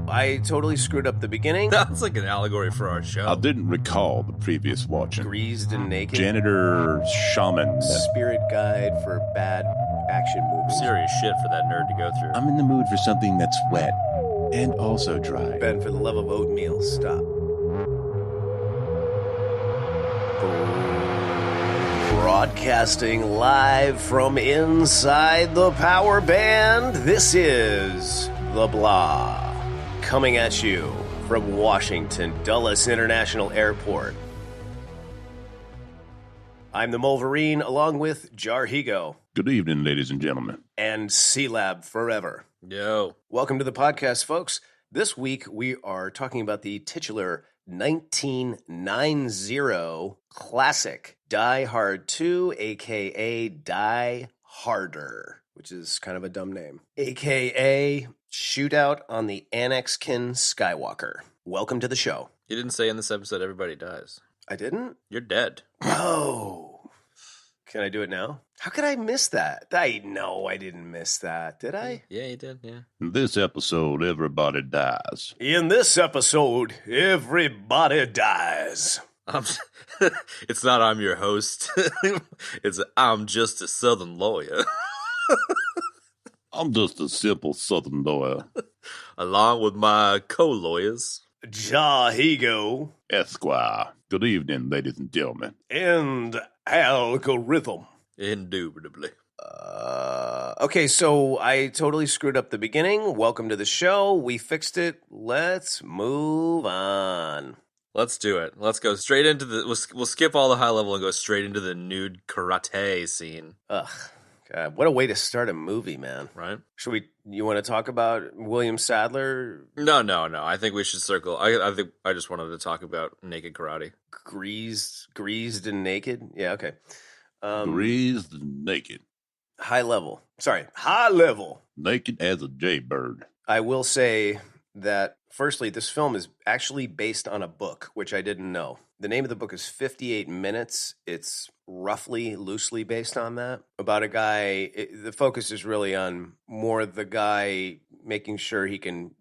I totally screwed up the beginning. That's like an allegory for our show. I didn't recall the previous watching. Greased and naked. Janitor, shaman. Spirit guide for bad action movies. Serious shit for that nerd to go through. I'm in the mood for something that's wet and also dry. Ben, for the love of oatmeal, stop. Broadcasting live from inside the power band, this is The Blah. Coming at you from Washington Dulles International Airport. I'm the Wolverine, along with Jarhigo. Good evening, ladies and gentlemen. And C-Lab Forever. Yo. Welcome to the podcast, folks. This week, we are talking about the titular 1990 classic Die Hard 2, a.k.a. Die Harder, which is kind of a dumb name, a.k.a. Shootout on the Annex Skywalker. Welcome to the show. You didn't say in this episode everybody dies. I didn't? You're dead. Oh. Can I do it now? How could I miss that? I didn't miss that. Did I? Yeah, you did, yeah. In this episode, everybody dies. In this episode, everybody dies. It's not I'm your host. It's I'm just a Southern lawyer. I'm just a simple Southern lawyer. Along with my co-lawyers. Jarhigo. Esquire. Good evening, ladies and gentlemen. And algorithm. Indubitably. Okay, so I totally screwed up the beginning. Welcome to the show. We fixed it. Let's move on. Let's do it. Let's go straight into the... We'll skip all the high level and go straight into the nude karate scene. Ugh. God, what a way to start a movie, man. Right? You want to talk about William Sadler? No. I think we should circle. I think I just wanted to talk about naked karate. Greased and naked? Yeah, okay. Greased and naked. High level. Naked as a jaybird. I will say that, firstly, this film is actually based on a book, which I didn't know. The name of the book is 58 Minutes. It's roughly, loosely based on that. About a guy, the focus is really on more the guy making sure he can,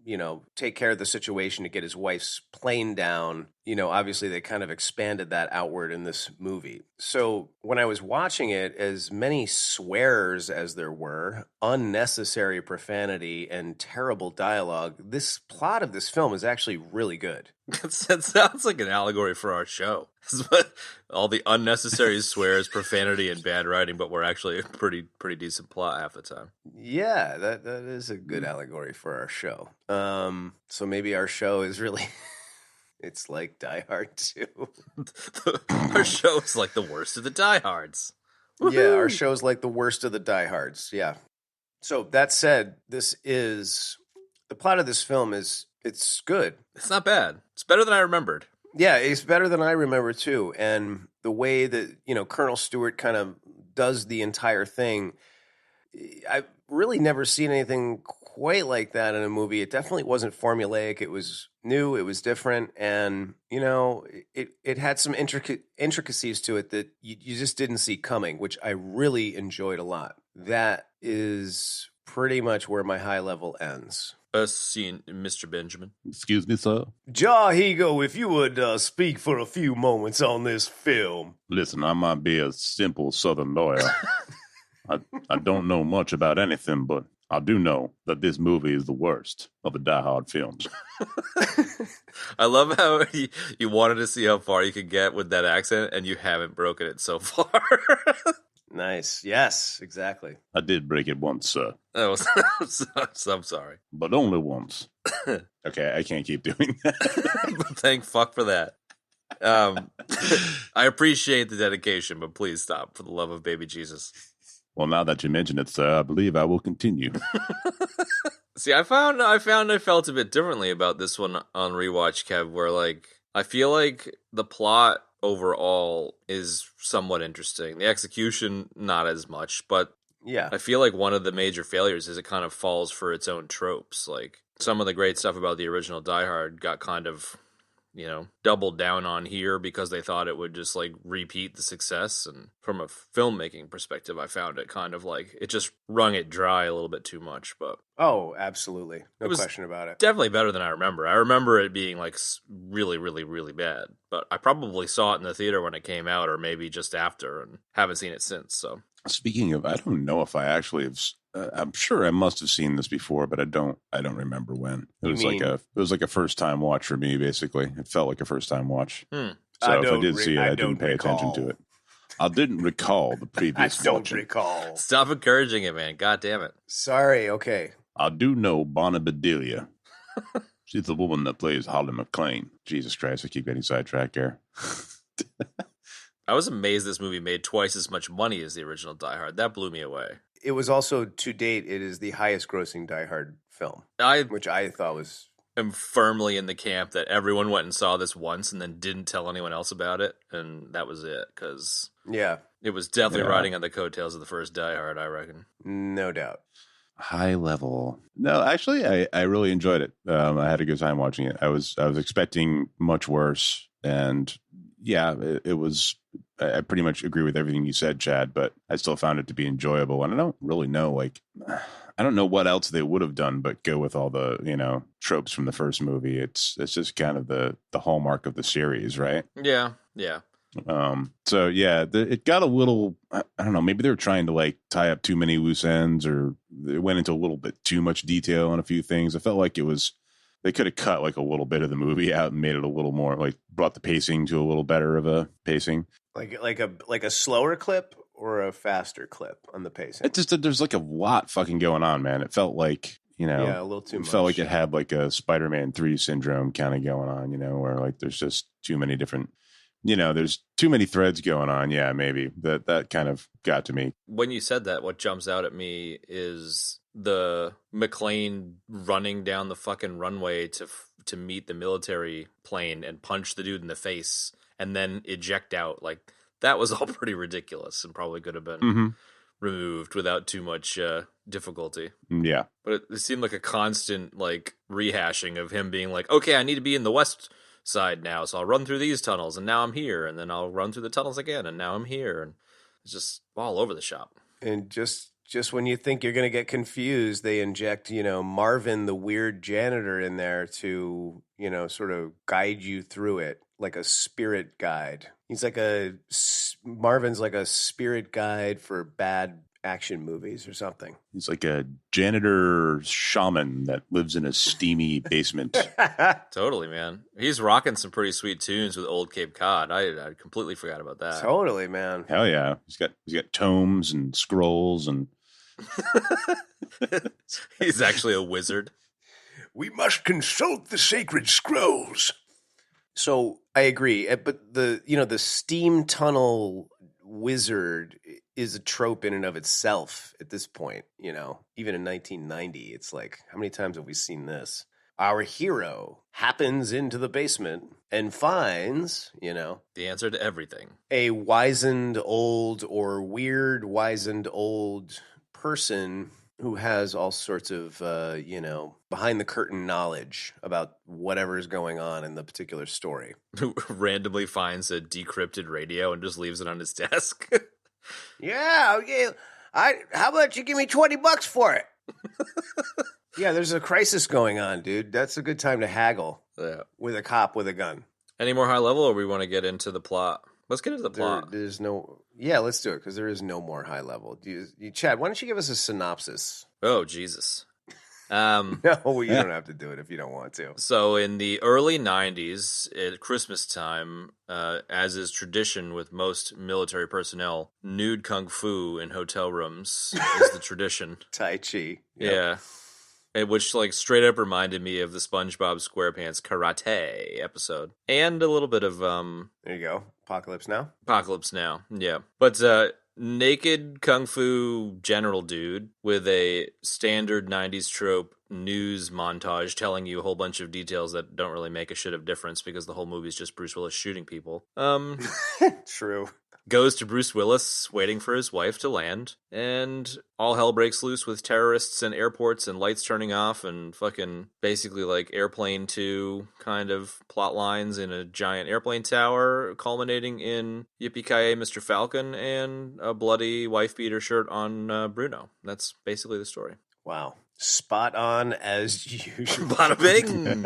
take care of the situation to get his wife's plane down. Obviously they kind of expanded that outward in this movie. So when I was watching it, as many swears as there were, unnecessary profanity, and terrible dialogue, this plot of this film is actually really good. That sounds like an allegory for our show. All the unnecessary swears, profanity, and bad writing, but we're actually a pretty decent plot half the time. Yeah, that is a good allegory for our show. So maybe our show is really... It's like Die Hard 2. Our show is like the worst of the Die Hards. Woo-hoo! Yeah, our show's like the worst of the Die Hards. Yeah. So that said, the plot of this film it's good. It's not bad. It's better than I remembered. Yeah, it's better than I remember too. And the way that, Colonel Stewart kind of does the entire thing, I've really never seen anything quite like that in a movie. It definitely wasn't formulaic. It was new. It was different. And, it had some intricacies to it that you just didn't see coming, which I really enjoyed a lot. That is pretty much where my high level ends. Scene, Mr. Benjamin. Excuse me, sir? Jarhigo, if you would speak for a few moments on this film. Listen, I might be a simple Southern lawyer. I don't know much about anything, but I do know that this movie is the worst of the Die Hard films. I love how you wanted to see how far you could get with that accent, and you haven't broken it so far. Nice. Yes, exactly. I did break it once, sir. I'm sorry. But only once. Okay, I can't keep doing that. Thank fuck for that. I appreciate the dedication, but please stop, for the love of baby Jesus. Well, now that you mention it, sir, I believe I will continue. See, I found I felt a bit differently about this one on rewatch, Kev, where, I feel like the plot overall is somewhat interesting. The execution, not as much, but yeah, I feel like one of the major failures is it kind of falls for its own tropes. Like, some of the great stuff about the original Die Hard got kind of doubled down on here because they thought it would just like repeat the success. And from a filmmaking perspective, I found it kind of like it just wrung it dry a little bit too much. But oh, absolutely, no question about it. Definitely better than I remember. I remember it being like really, really, really bad. But I probably saw it in the theater when it came out, or maybe just after, and haven't seen it since. So speaking of, I don't know if I actually have. I'm sure I must have seen this before, but I don't remember when. It was like a first time watch for me. Basically, it felt like a first time watch. So if I did see it, I didn't pay attention to it. I didn't recall the previous. I don't recall. Stop encouraging it, man. God damn it. Sorry. Okay. I do know Bonnie Bedelia. She's the woman that plays Holly McClane. Jesus Christ, I keep getting sidetracked here. I was amazed this movie made twice as much money as the original Die Hard. That blew me away. It was also, to date, it is the highest grossing Die Hard film, which I thought was... I'm firmly in the camp that everyone went and saw this once and then didn't tell anyone else about it, and that was it, because it was definitely riding on the coattails of the first Die Hard, I reckon. No doubt. High level. No, actually, I really enjoyed it. I had a good time watching it. I was expecting much worse, and it was... I pretty much agree with everything you said, Chad, but I still found it to be enjoyable. And I don't really know, I don't know what else they would have done, but go with all the, tropes from the first movie. It's just kind of the hallmark of the series, right? Yeah. It got a little, I don't know, maybe they were trying to tie up too many loose ends, or it went into a little bit too much detail on a few things. I felt like they could have cut a little bit of the movie out and made it a little more brought the pacing to a little better of a pacing. Like a slower clip or a faster clip on the pacing? It just, there's a lot fucking going on, man. It felt like, a little too much. It felt like it had a Spider-Man 3 syndrome kind of going on, where there's just too many different, there's too many threads going on. Yeah, maybe that kind of got to me. When you said that, what jumps out at me is the McClane running down the fucking runway to meet the military plane and punch the dude in the face and then eject out. That was all pretty ridiculous and probably could have been removed without too much difficulty. Yeah. But it seemed like a constant rehashing of him being okay, I need to be in the west side now, so I'll run through these tunnels, and now I'm here, and then I'll run through the tunnels again, and now I'm here, and it's just all over the shop. And just when you think you're going to get confused, they inject, Marvin, the weird janitor, in there to, sort of guide you through it, like a spirit guide. Marvin's like a spirit guide for bad action movies or something. He's like a janitor shaman that lives in a steamy basement. Totally, man. He's rocking some pretty sweet tunes with Old Cape Cod. I completely forgot about that. Totally, man. Hell yeah. He's got tomes and scrolls and he's actually a wizard. We must consult the sacred scrolls. So I agree, but the steam tunnel wizard is a trope in and of itself at this point. Even in 1990, it's how many times have we seen this? Our hero happens into the basement and finds, the answer to everything. A wizened old or weird wizened old person who has all sorts of, behind the curtain knowledge about whatever is going on in the particular story. Who randomly finds a decrypted radio and just leaves it on his desk. Yeah, okay. How about you give me $20 for it? Yeah, there's a crisis going on, dude. That's a good time to haggle with a cop with a gun. Any more high level, or we want to get into the plot? Let's get into the plot. There's no... Yeah, let's do it, because there is no more high level. Chad, why don't you give us a synopsis? Oh, Jesus. No, you don't have to do it if you don't want to. So in the early 90s, at Christmas time, as is tradition with most military personnel, nude kung fu in hotel rooms is the tradition. Tai Chi. Yep. Yeah. Which straight up reminded me of the SpongeBob SquarePants karate episode. And a little bit of... There you go. Apocalypse Now? Apocalypse Now, yeah. But naked kung fu general dude with a standard 90s trope news montage telling you a whole bunch of details that don't really make a shit of difference because the whole movie's just Bruce Willis shooting people. True. goes to Bruce Willis, waiting for his wife to land, and all hell breaks loose with terrorists and airports and lights turning off and fucking basically like Airplane 2 kind of plot lines in a giant airplane tower, culminating in Yippee-ki-yay Mr. Falcon and a bloody wife-beater shirt on Bruno. That's basically the story. Wow. Spot on as usual. Bada bing!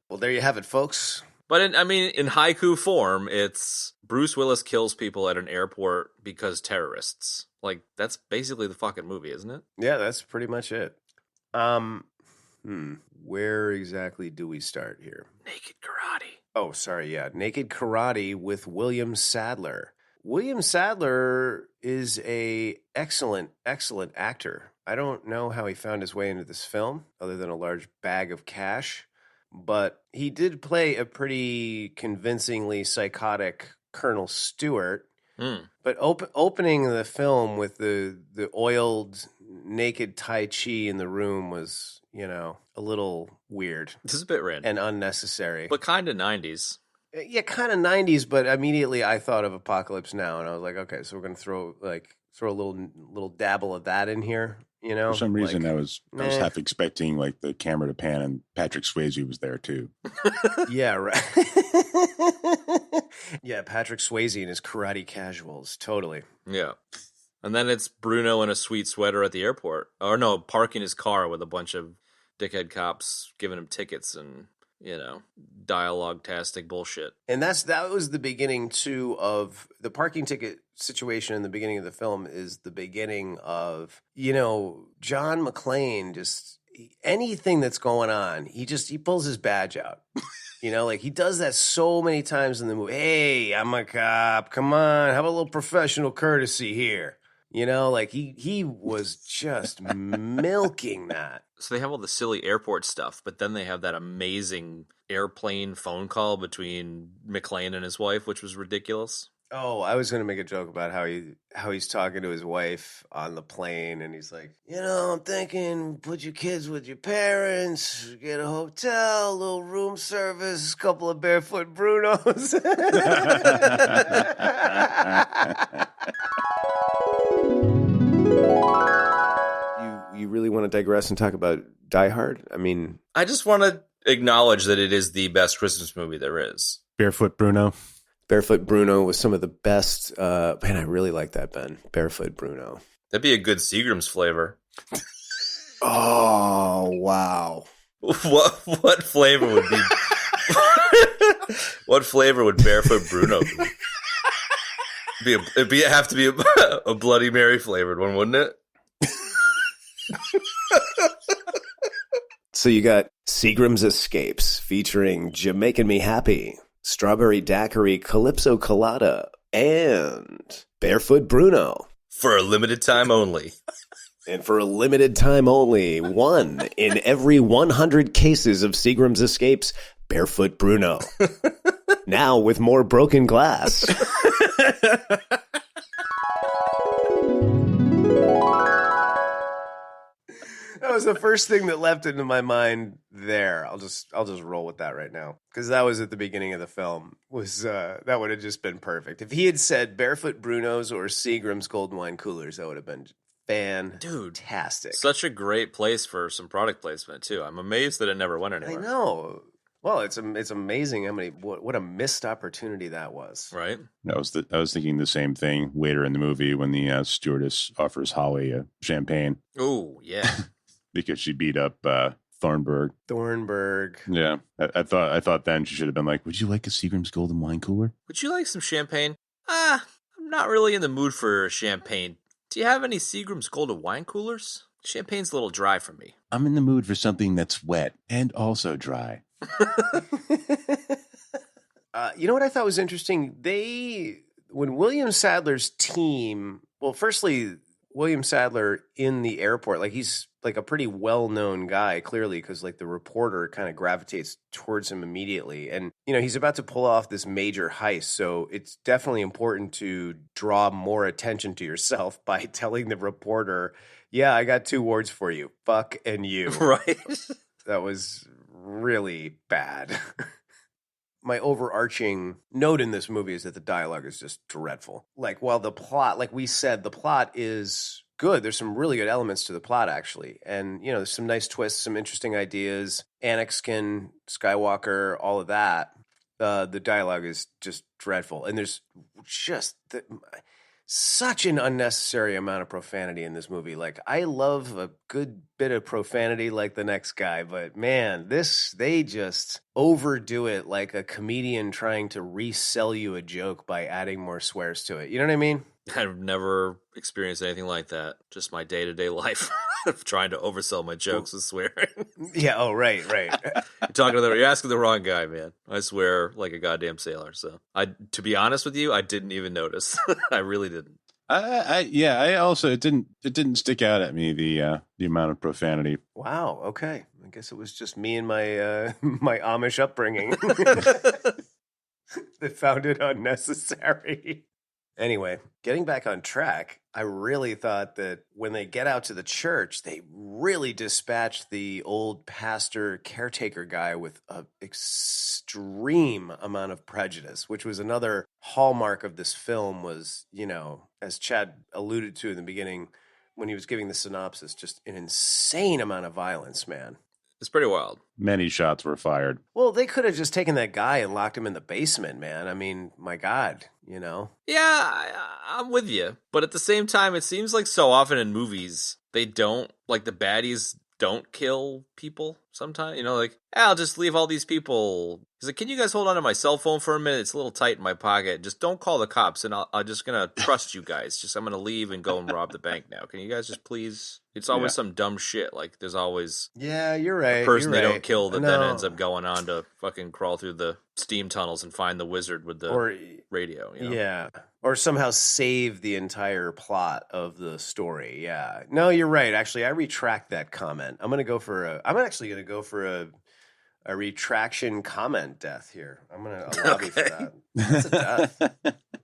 Well, there you have it, folks. But in haiku form, it's Bruce Willis kills people at an airport because terrorists. Like, that's basically the fucking movie, isn't it? Yeah, that's pretty much it. Where exactly do we start here? Naked karate. Oh, sorry, yeah. Naked Karate with William Sadler. William Sadler is a excellent actor. I don't know how he found his way into this film, other than a large bag of cash. But he did play a pretty convincingly psychotic Colonel Stewart. But opening the film with the oiled naked Tai Chi in the room was, a little weird. This is a bit random. And unnecessary. But kind of 90s. Yeah, kind of 90s, but immediately I thought of Apocalypse Now, and I was like, okay, so we're going to throw a little dabble of that in here. For some reason, I was meh. half expecting like the camera to pan and Patrick Swayze was there too. Yeah, right. Yeah, Patrick Swayze and his karate casuals, totally. Yeah. And then it's Bruno in a sweet sweater at the airport. Or no, parking his car with a bunch of dickhead cops giving him tickets and, dialogue-tastic bullshit. And that was the beginning, too, of the parking ticket situation in the beginning of the film is the beginning of, John McClane, just anything that's going on, he pulls his badge out. He does that so many times in the movie. Hey, I'm a cop. Come on, have a little professional courtesy here. He was just milking that. So they have all the silly airport stuff, but then they have that amazing airplane phone call between McClane and his wife, which was ridiculous. Oh, I was going to make a joke about how he's talking to his wife on the plane, and he's like, I'm thinking, put your kids with your parents, get a hotel, a little room service, a couple of Barefoot Brunos. You really want to digress and talk about Die Hard? I just want to acknowledge that it is the best Christmas movie there is. Barefoot Bruno. Barefoot Bruno was some of the best. Man, I really like that, Ben. Barefoot Bruno. That'd be a good Seagrams flavor. Oh, wow. What flavor would be? What flavor would Barefoot Bruno be? It'd have to be a Bloody Mary flavored one, wouldn't it? So you got Seagrams Escapes featuring Jamaican Me Happy, Strawberry Daiquiri Calypso Colada, and Barefoot Bruno. For a limited time only. And for a limited time only, one in every 100 cases of Seagrams Escapes, Barefoot Bruno. Now with more broken glass. That was the first thing that leapt into my mind there. I'll just roll with that right now, because that was at the beginning of the film. That would have just been perfect. If he had said Barefoot Brunos or Seagrams Golden Wine Coolers, that would have been fantastic. Such a great place for some product placement too. I'm amazed that it never went anywhere. I know. Well, it's amazing how what a missed opportunity that was. Right. I was thinking the same thing later in the movie when the stewardess offers Holly a champagne. Oh yeah. Because she beat up Thornberg. Yeah. I thought then she should have been like, would you like a Seagram's Golden Wine Cooler? Would you like some champagne? I'm not really in the mood for champagne. Do you have any Seagram's Golden Wine Coolers? Champagne's a little dry for me. I'm in the mood for something that's wet and also dry. You know what I thought was interesting? When William Sadler's team, well, firstly, William Sadler in the airport, like he's like a pretty well-known guy, clearly, because like the reporter kind of gravitates towards him immediately. And, he's about to pull off this major heist. So it's definitely important to draw more attention to yourself by telling the reporter, yeah, I got 2 words for you. Fuck and you. Right. That was really bad. my overarching note in this movie is that the dialogue is just dreadful. Like, while the plot, like we said, the plot is good. There's some really good elements to the plot, actually. And, there's some nice twists, some interesting ideas. Annex, Skywalker, all of that. The dialogue is just dreadful. And there's just such an unnecessary amount of profanity in this movie. Like, I love a good bit of profanity like the next guy, but man, they just overdo it like a comedian trying to resell you a joke by adding more swears to it. You know what I mean? I've never experienced anything like that. Just my day-to-day life of trying to oversell my jokes with swearing. Yeah, oh, right. You're asking the wrong guy, man. I swear like a goddamn sailor. So to be honest with you, I didn't even notice. I really didn't. I also it didn't stick out at me the amount of profanity. Wow. Okay. I guess it was just me and my my Amish upbringing that found it unnecessary. Anyway, getting back on track, I really thought that when they get out to the church, they really dispatched the old pastor caretaker guy with an extreme amount of prejudice, which was another hallmark of this film was, as Chad alluded to in the beginning when he was giving the synopsis, just an insane amount of violence, man. It's pretty wild. Many shots were fired. Well, they could have just taken that guy and locked him in the basement, man. I mean, my God, Yeah, I'm with you. But at the same time, it seems like so often in movies, they don't, like the baddies don't kill people sometimes. I'll just leave all these people. He's like, can you guys hold on to my cell phone for a minute? It's a little tight in my pocket. Just don't call the cops, and I'm just going to trust you guys. I'm going to leave and go and rob the bank now. Can you guys just please? It's always some dumb shit. Like, there's always you're right. A person they don't kill that then ends up going on to fucking crawl through the steam tunnels and find the wizard with the radio. Yeah. Or somehow save the entire plot of the story. Yeah. No, you're right. Actually, I retract that comment. I'm actually going to go for a retraction comment death here. I'm going to lobby for that. That's a death.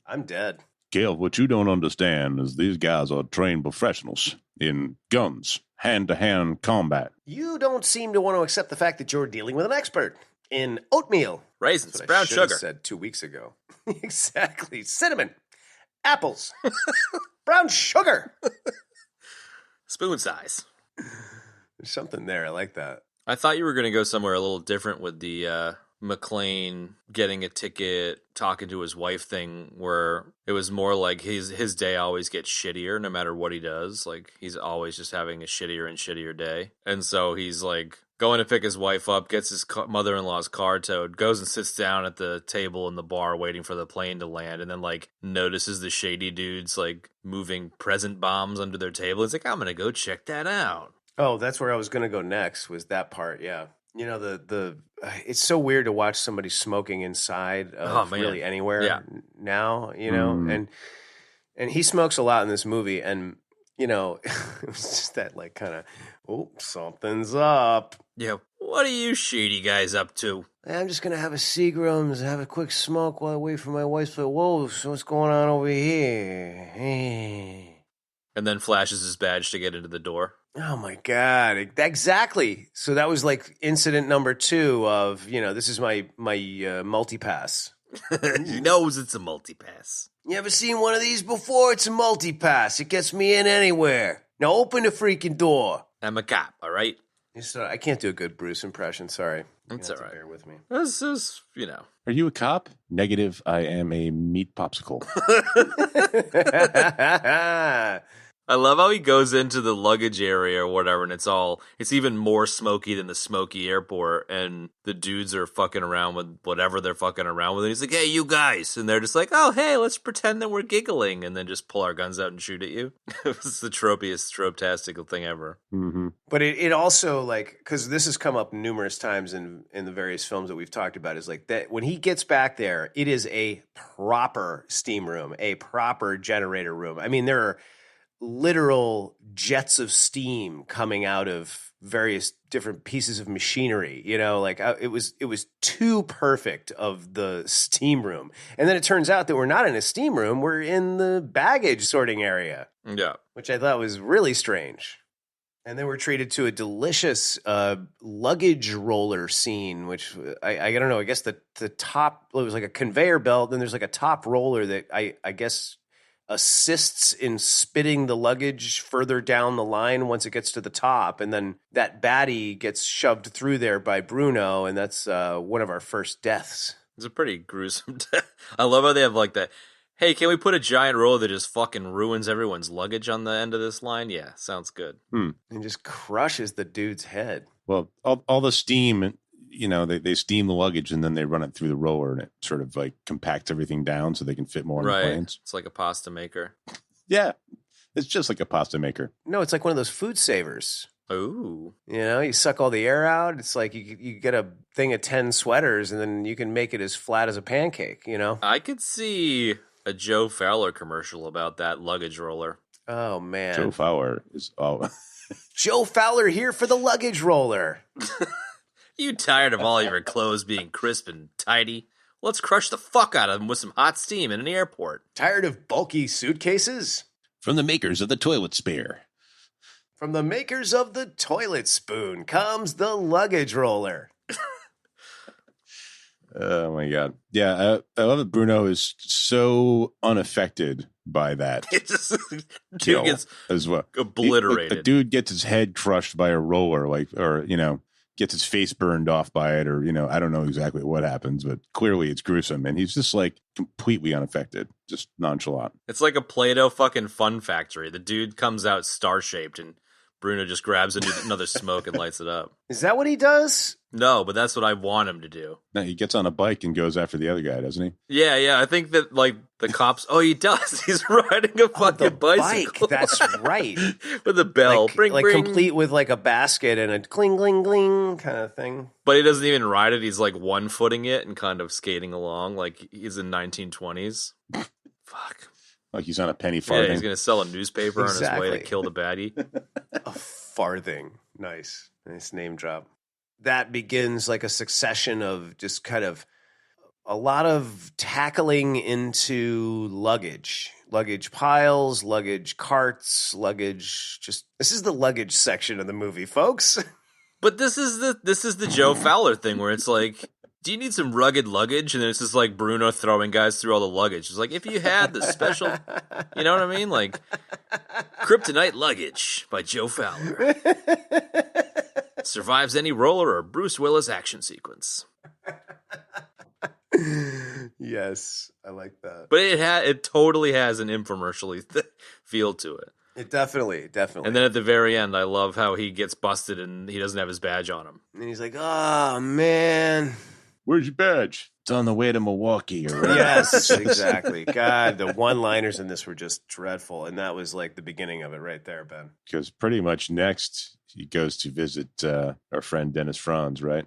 I'm dead. Gail, what you don't understand is these guys are trained professionals in guns, hand-to-hand combat. You don't seem to want to accept the fact that you're dealing with an expert in oatmeal. Raisins, brown sugar. I said 2 weeks ago. Exactly. Cinnamon. Apples. Brown sugar. Spoon size. There's something there. I like that. I thought you were going to go somewhere a little different with the McClane getting a ticket, talking to his wife thing, where it was more like his day always gets shittier no matter what he does. Like, he's always just having a shittier and shittier day. And so he's like going to pick his wife up, gets his mother-in-law's car towed, goes and sits down at the table in the bar waiting for the plane to land, and then like notices the shady dudes like moving present bombs under their table. It's like, I'm going to go check that out. Oh, that's where I was going to go next, was that part. Yeah. It's so weird to watch somebody smoking inside of really anywhere now, and he smokes a lot in this movie, and it was just that like kind of, oh, something's up. Yeah. What are you shady guys up to? I'm just going to have a Seagrams, have a quick smoke while I wait for my wife to, whoa, so what's going on over here? Hey. And then flashes his badge to get into the door. Oh my God. Exactly. So that was like incident number 2 of, this is my multi-pass. He knows it's a multi-pass. You ever seen one of these before? It's a multi-pass. It gets me in anywhere. Now open the freaking door. I'm a cop, all right? I can't do a good Bruce impression. Sorry. That's all right. Bear with me. This is, Are you a cop? Negative. I am a meat popsicle. I love how he goes into the luggage area or whatever, and it's even more smoky than the smoky airport, and the dudes are fucking around with whatever they're fucking around with, and he's like, hey, you guys, and they're just like, oh, hey, let's pretend that we're giggling, and then just pull our guns out and shoot at you. It's the trope-tastical thing ever. Mm-hmm. But it also, like, because this has come up numerous times in the various films that we've talked about, is like that when he gets back there, it is a proper steam room, a proper generator room. I mean, there are literal jets of steam coming out of various different pieces of machinery, it was too perfect of the steam room. And then it turns out that we're not in a steam room, we're in the baggage sorting area. Yeah. Which I thought was really strange. And then we're treated to a delicious luggage roller scene, which I don't know. I guess the top, it was like a conveyor belt. Then there's like a top roller that I guess assists in spitting the luggage further down the line once it gets to the top. And then that baddie gets shoved through there by Bruno. And that's one of our first deaths. It's a pretty gruesome death. I love how they have like that. Hey, can we put a giant roller that just fucking ruins everyone's luggage on the end of this line? Yeah, sounds good. And just crushes the dude's head. Well, all the steam, they steam the luggage and then they run it through the roller and it sort of like compacts everything down so they can fit more in the planes. It's like a pasta maker. Yeah, it's just like a pasta maker. No, it's like one of those food savers. Ooh. You suck all the air out. It's like you get a thing of 10 sweaters and then you can make it as flat as a pancake, I could see a Joe Fowler commercial about that luggage roller. Oh, man. Joe Fowler is Joe Fowler here for the luggage roller. You tired of all your clothes being crisp and tidy? Let's crush the fuck out of them with some hot steam in an airport. Tired of bulky suitcases? From the makers of the toilet spare. From the makers of the toilet spoon comes the luggage roller. Oh my god! Yeah, I love that Bruno is so unaffected by that. Dude gets as well obliterated. A dude gets his head crushed by a roller, or gets his face burned off by it, or I don't know exactly what happens, but clearly it's gruesome, and he's just like completely unaffected, just nonchalant. It's like a Play-Doh fucking fun factory. The dude comes out star shaped, and Bruno just grabs another smoke and lights it up. Is that what he does? No, but that's what I want him to do. No, he gets on a bike and goes after the other guy, doesn't he? Yeah. I think that like the cops. Oh, he does. He's riding a fucking bicycle. Bike. That's right. With a bell, bring. Complete with like a basket and a cling, cling, cling kind of thing. But he doesn't even ride it. He's like one-footing it and kind of skating along like he's in 1920s. Fuck. Like he's on a penny farthing. Yeah, he's going to sell a newspaper on his way to kill the baddie. A farthing. Nice name drop. That begins like a succession of just kind of a lot of tackling into luggage piles, luggage carts, luggage. This is the luggage section of the movie, folks. But this is the Joe Fowler thing where it's like, do you need some rugged luggage? And then it's just like Bruno throwing guys through all the luggage. It's like, if you had the special, you know what I mean? Like, Kryptonite Luggage by Joe Fowler. Survives any roller or Bruce Willis action sequence. Yes, I like that. But it totally has an infomercial feel to it. It definitely. And then at the very end, I love how he gets busted and he doesn't have his badge on him. And he's like, oh, man. Where's your badge? It's on the way to Milwaukee. Or whatever. Yes, exactly. God, the one-liners in this were just dreadful. And that was like the beginning of it right there, Ben. Because pretty much next, he goes to visit our friend Dennis Franz, right?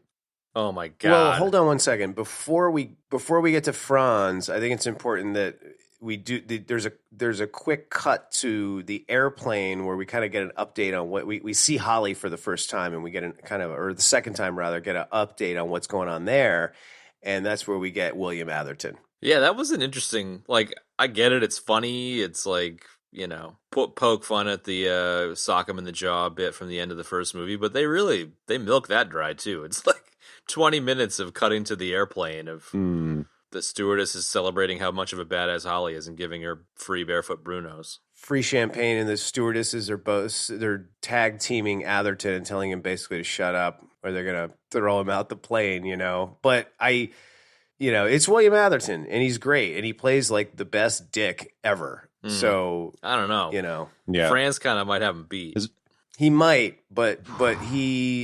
Oh, my God. Well, hold on one second. Before we get to Franz, I think it's important that we do. There's a quick cut to the airplane where we kind of get an update on what we see Holly for the first time, and we get or the second time rather, get an update on what's going on there, and that's where we get William Atherton. Yeah, that was an interesting. Like, I get it. It's funny. It's like, poke fun at the sock him in the jaw bit from the end of the first movie, but they milk that dry too. It's like 20 minutes of cutting to the airplane of. The stewardess is celebrating how much of a badass Holly is and giving her free Barefoot Brunos. Free champagne, and the stewardesses they're tag teaming Atherton and telling him basically to shut up or they're going to throw him out the plane, But it's William Atherton, and he's great, and he plays like the best dick ever. So I don't know. Yeah. Franz kind of might have him beat. He might, but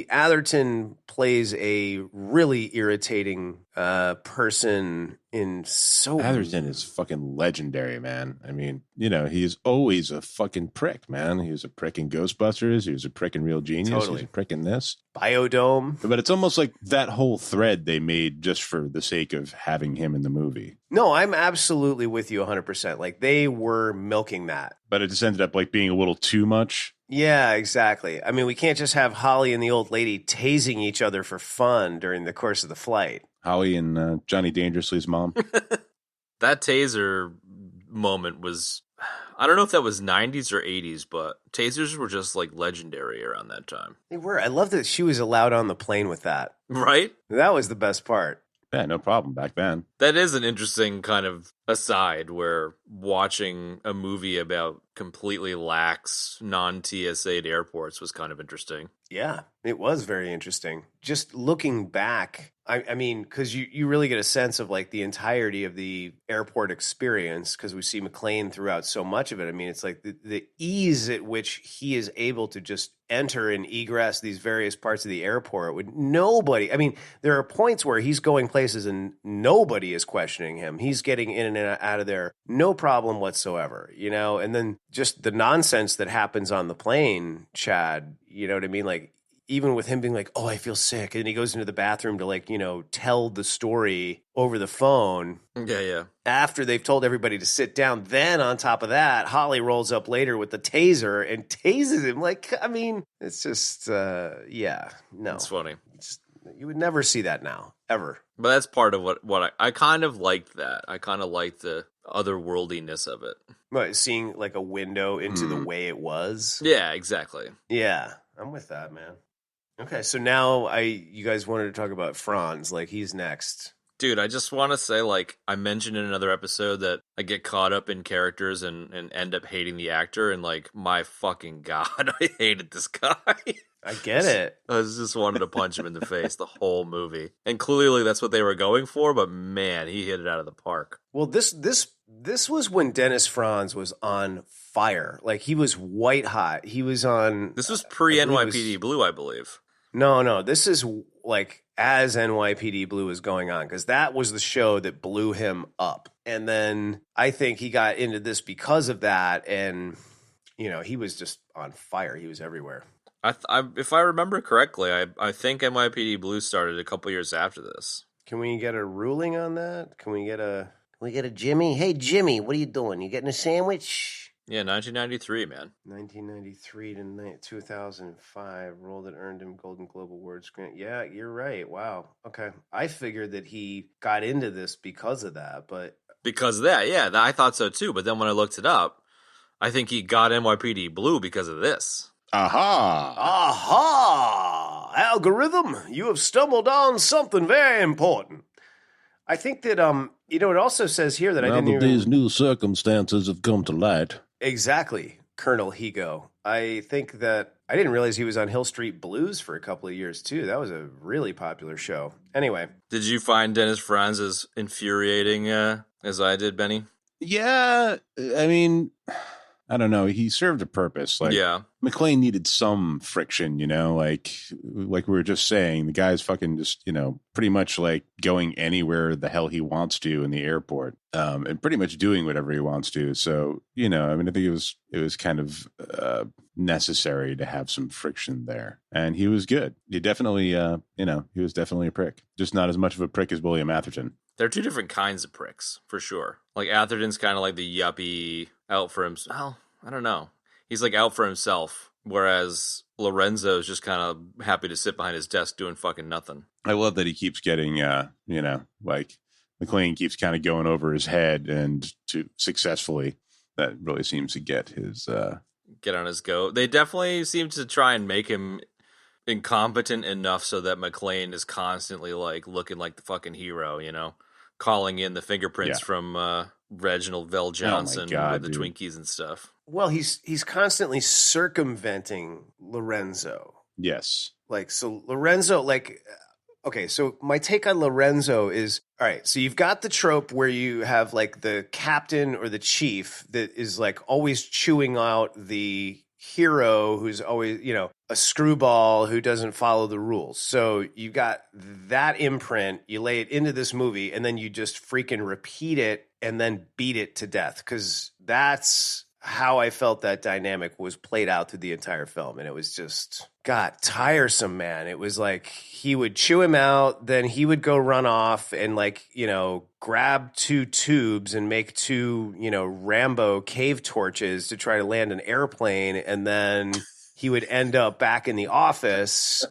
Atherton plays a really irritating person in so. Atherton is fucking legendary, man. I mean, he's always a fucking prick, man. He was a prick in Ghostbusters. He was a prick in Real Genius. Totally. He was a prick in this. Biodome. But it's almost like that whole thread they made just for the sake of having him in the movie. No, I'm absolutely with you 100%. Like, they were milking that. But it just ended up like being a little too much. Yeah, exactly. I mean, we can't just have Holly and the old lady tasing each other for fun during the course of the flight. Holly and Johnny Dangerously's mom. That taser moment was I don't know if that was 90s or 80s, but tasers were just like legendary around that time. They were. I love that she was allowed on the plane with that. Right? That was the best part. Yeah, no problem back then. That is an interesting kind of aside where watching a movie about completely lax, non-TSA'd airports was kind of interesting. Yeah, it was very interesting. Just looking back, I mean, because you really get a sense of like the entirety of the airport experience because we see McClane throughout so much of it. I mean, it's like the ease at which he is able to just enter and egress these various parts of the airport with nobody. I mean, there are points where he's going places and nobody is questioning him. He's getting in and out of there, no problem whatsoever, you know? And then just the nonsense that happens on the plane, Chad, you know what I mean? Like, even with him being like, oh, I feel sick. And he goes into the bathroom to like, you know, tell the story over the phone. Yeah. After they've told everybody to sit down. Then on top of that, Holly rolls up later with the taser and tases him. Like, I mean, it's just, yeah, no. It's funny. You would never see that now, ever. But that's part of what I kind of liked that. I kind of liked the otherworldliness of it. Right, seeing like a window into the way it was. Yeah, exactly. Yeah, I'm with that, man. Okay, so now you guys wanted to talk about Franz, like he's next. Dude, I just want to say, like, I mentioned in another episode that I get caught up in characters and end up hating the actor, and, like, my fucking God, I hated this guy. I get it. I just wanted to punch him in the face the whole movie. And clearly that's what they were going for, but man, he hit it out of the park. Well, this was when Dennis Franz was on fire. Like, he was white hot. He was on... This was pre-NYPD Blue, I believe. No, this is like as NYPD Blue is going on, because that was the show that blew him up. And then I think he got into this because of that, and, you know, he was just on fire. He was everywhere. If I remember correctly, I think NYPD Blue started a couple years after this. Can we get a ruling on that? Can we get a Jimmy? Hey, Jimmy, what are you doing? You getting a sandwich? Yeah, 1993, man. 1993 to 2005, role that earned him Golden Globe Awards grant. Yeah, you're right. Wow. Okay. I figured that he got into this because of that, but... Because of that, yeah, I thought so too. But then when I looked it up, I think he got NYPD Blue because of this. Aha! Algorithm, you have stumbled on something very important. I think that, you know, it also says here that I didn't even... these new circumstances have come to light. Exactly, Colonel Higo. I think that I didn't realize he was on Hill Street Blues for a couple of years, too. That was a really popular show. Anyway. Did you find Dennis Franz as infuriating as I did, Benny? Yeah, I mean... I don't know. He served a purpose. Like, yeah. McClane needed some friction, you know, like we were just saying, the guy's fucking just, you know, pretty much like going anywhere the hell he wants to in the airport, and pretty much doing whatever he wants to. So, you know, I mean, I think it was kind of necessary to have some friction there, and he was good. He definitely, you know, he was definitely a prick, just not as much of a prick as William Atherton. They're two different kinds of pricks, for sure. Like, Atherton's kind of like the yuppie out for himself. Well, I don't know. He's like out for himself, whereas Lorenzo's just kind of happy to sit behind his desk doing fucking nothing. I love that he keeps getting, you know, like McClane keeps kind of going over his head, and to successfully, that really seems to get his... Get on his goat. They definitely seem to try and make him incompetent enough so that McClane is constantly like looking like the fucking hero, you know? Calling in the fingerprints from Reginald Vell Johnson with the Twinkies and stuff. Well, he's constantly circumventing Lorenzo. Yes. Like, so Lorenzo, like, okay, so my take on Lorenzo is, all right, so you've got the trope where you have like the captain or the chief that is like always chewing out the hero who's always, you know, a screwball who doesn't follow the rules. So you got that imprint, you lay it into this movie, and then you just freaking repeat it and then beat it to death. Because that's how I felt that dynamic was played out through the entire film. And it was just, God, tiresome, man. It was like he would chew him out, then he would go run off and, like, you know, grab two tubes and make two, you know, Rambo cave torches to try to land an airplane. And then he would end up back in the office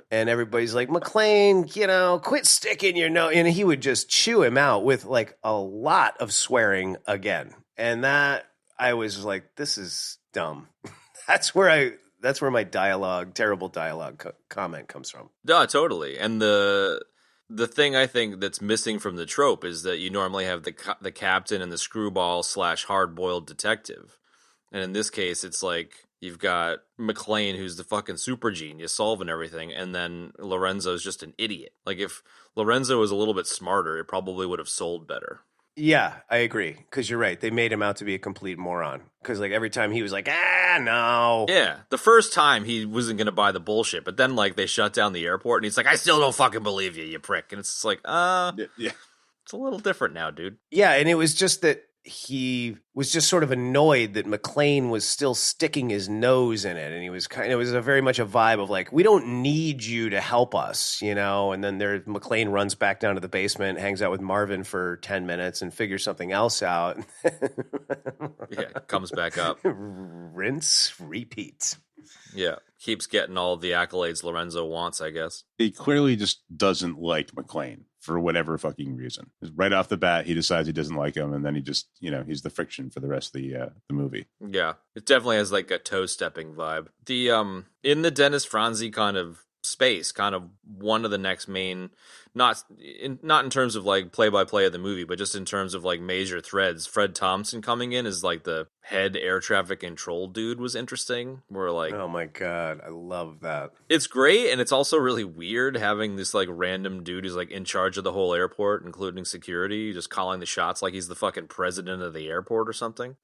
and everybody's like, McClane, you know, quit sticking your nose. And he would just chew him out with like a lot of swearing again. And that, I was like, this is dumb. That's where my terrible dialogue comment comes from. No, totally. And the thing I think that's missing from the trope is that you normally have the captain and the screwball / hard-boiled detective. And in this case, it's like you've got McClane, who's the fucking super genius, solving everything, and then Lorenzo's just an idiot. Like, if Lorenzo was a little bit smarter, it probably would have sold better. Yeah, I agree. Because you're right. They made him out to be a complete moron. Because, like, every time he was like, no. Yeah, the first time he wasn't going to buy the bullshit, but then, like, they shut down the airport, and he's like, I still don't fucking believe you, you prick. And it's just like, Yeah. It's a little different now, dude. Yeah, and it was just that he was just sort of annoyed that McClane was still sticking his nose in it, and it was very much a vibe of like, we don't need you to help us, you know. And then McClane runs back down to the basement, hangs out with Marvin for 10 minutes, and figures something else out. Yeah, comes back up. Rinse, repeat. Yeah, keeps getting all the accolades Lorenzo wants, I guess. He clearly just doesn't like McClane for whatever fucking reason. Right off the bat, he decides he doesn't like him, and then he just, he's the friction for the rest of the movie. Yeah, it definitely has like a toe-stepping vibe. The in the Dennis Franzi kind of space, kind of one of the next main, not in terms of like play-by-play of the movie, but just in terms of like major threads. Fred Thompson coming in as like the head air traffic control dude was interesting. We're like, oh my god, I love that. It's great, and it's also really weird having this like random dude who's like in charge of the whole airport, including security, just calling the shots like he's the fucking president of the airport or something.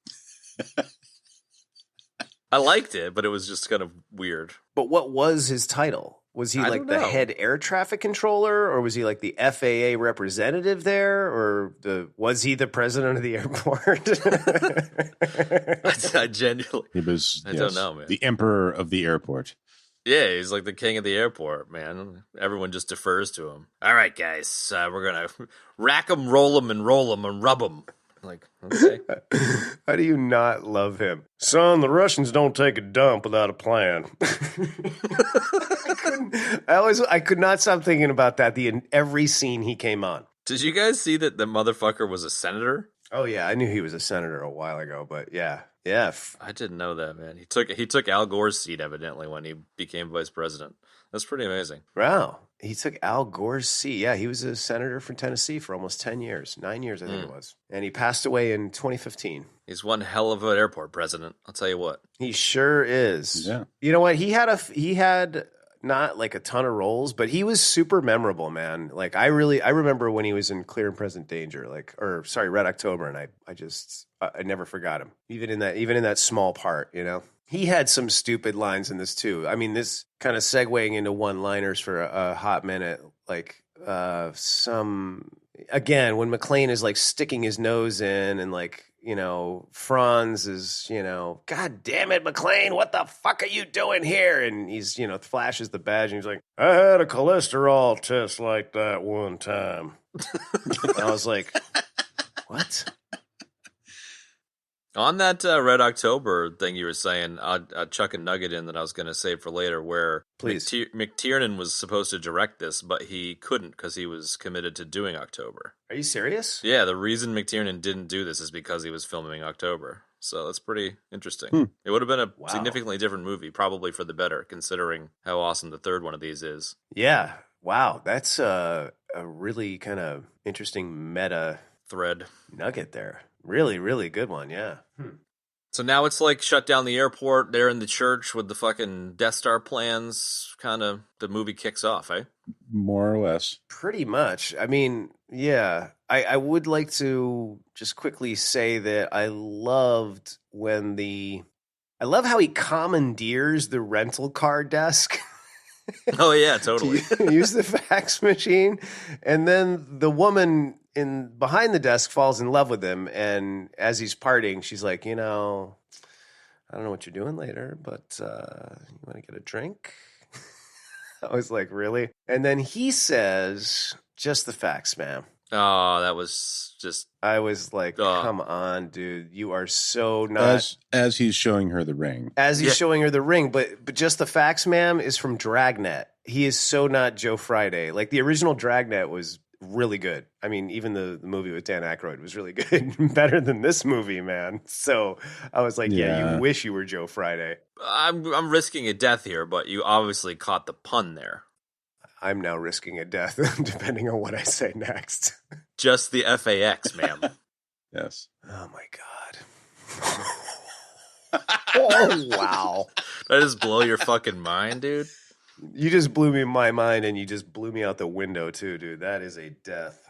I liked it, but it was just kind of weird. But what was his title? Was he like the head air traffic controller, or was he like the FAA representative there, or was he the president of the airport? I genuinely, I don't know, man. The emperor of the airport. Yeah, he's like the king of the airport, man. Everyone just defers to him. All right, guys, we're gonna rack them, roll them, and rub them. Like, okay. How do you not love him? Son, the Russians don't take a dump without a plan. I could not stop thinking about that in every scene he came on. Did you guys see that the motherfucker was a senator? Oh yeah, I knew he was a senator a while ago, but yeah. I didn't know that, man. He took Al Gore's seat evidently when he became vice president. That's pretty amazing. Wow. He took Al Gore's seat. Yeah, he was a senator from Tennessee for almost 10 years. 9 years, I think it was. And he passed away in 2015. He's one hell of an airport president, I'll tell you what. He sure is. Yeah. You know what? He had not like a ton of roles, but he was super memorable, man. Like I remember when he was in Clear and Present Danger, Red October, and I never forgot him. Even in that small part, you know. He had some stupid lines in this too. I mean, this kind of segueing into one-liners for a hot minute, like when McClane is like sticking his nose in, and like, Franz is, God damn it, McClane, what the fuck are you doing here? And he's, flashes the badge, and he's like, I had a cholesterol test like that one time. I was like, what? On that Red October thing you were saying, I'd chuck a nugget in that I was going to save for later, where McTiernan was supposed to direct this, but he couldn't because he was committed to doing October. Are you serious? Yeah, the reason McTiernan didn't do this is because he was filming October. So that's pretty interesting. It would have been a significantly different movie, probably for the better, considering how awesome the third one of these is. Yeah. Wow. That's a really kind of interesting meta thread nugget there. Really, really good one, yeah. So now it's like shut down the airport. They're in the church with the fucking Death Star plans. Kind of the movie kicks off, eh? More or less. Pretty much. I mean, yeah. I would like to just quickly say that I love how he commandeers the rental car desk. Oh, yeah, totally. To use the fax machine. And then the woman behind the desk falls in love with him, and as he's parting, she's like, I don't know what you're doing later, but you want to get a drink? I was like, really? And then he says, just the facts, ma'am. Oh, that was just... I was like, come on, dude. You are so not... As he's showing her the ring. As he's showing her the ring, but just the facts, ma'am, is from Dragnet. He is so not Joe Friday. Like, the original Dragnet was really good. I mean, even the movie with Dan Aykroyd was really good. Better than this movie, man. So I was like, yeah, you wish you were Joe Friday. I'm risking a death here, but you obviously caught the pun there. I'm now risking a death, depending on what I say next. Just the FAX, ma'am. Yes. Oh, my God. Oh, wow. Did I just blow your fucking mind, dude? You just blew me my mind, and you just blew me out the window, too, dude. That is a death.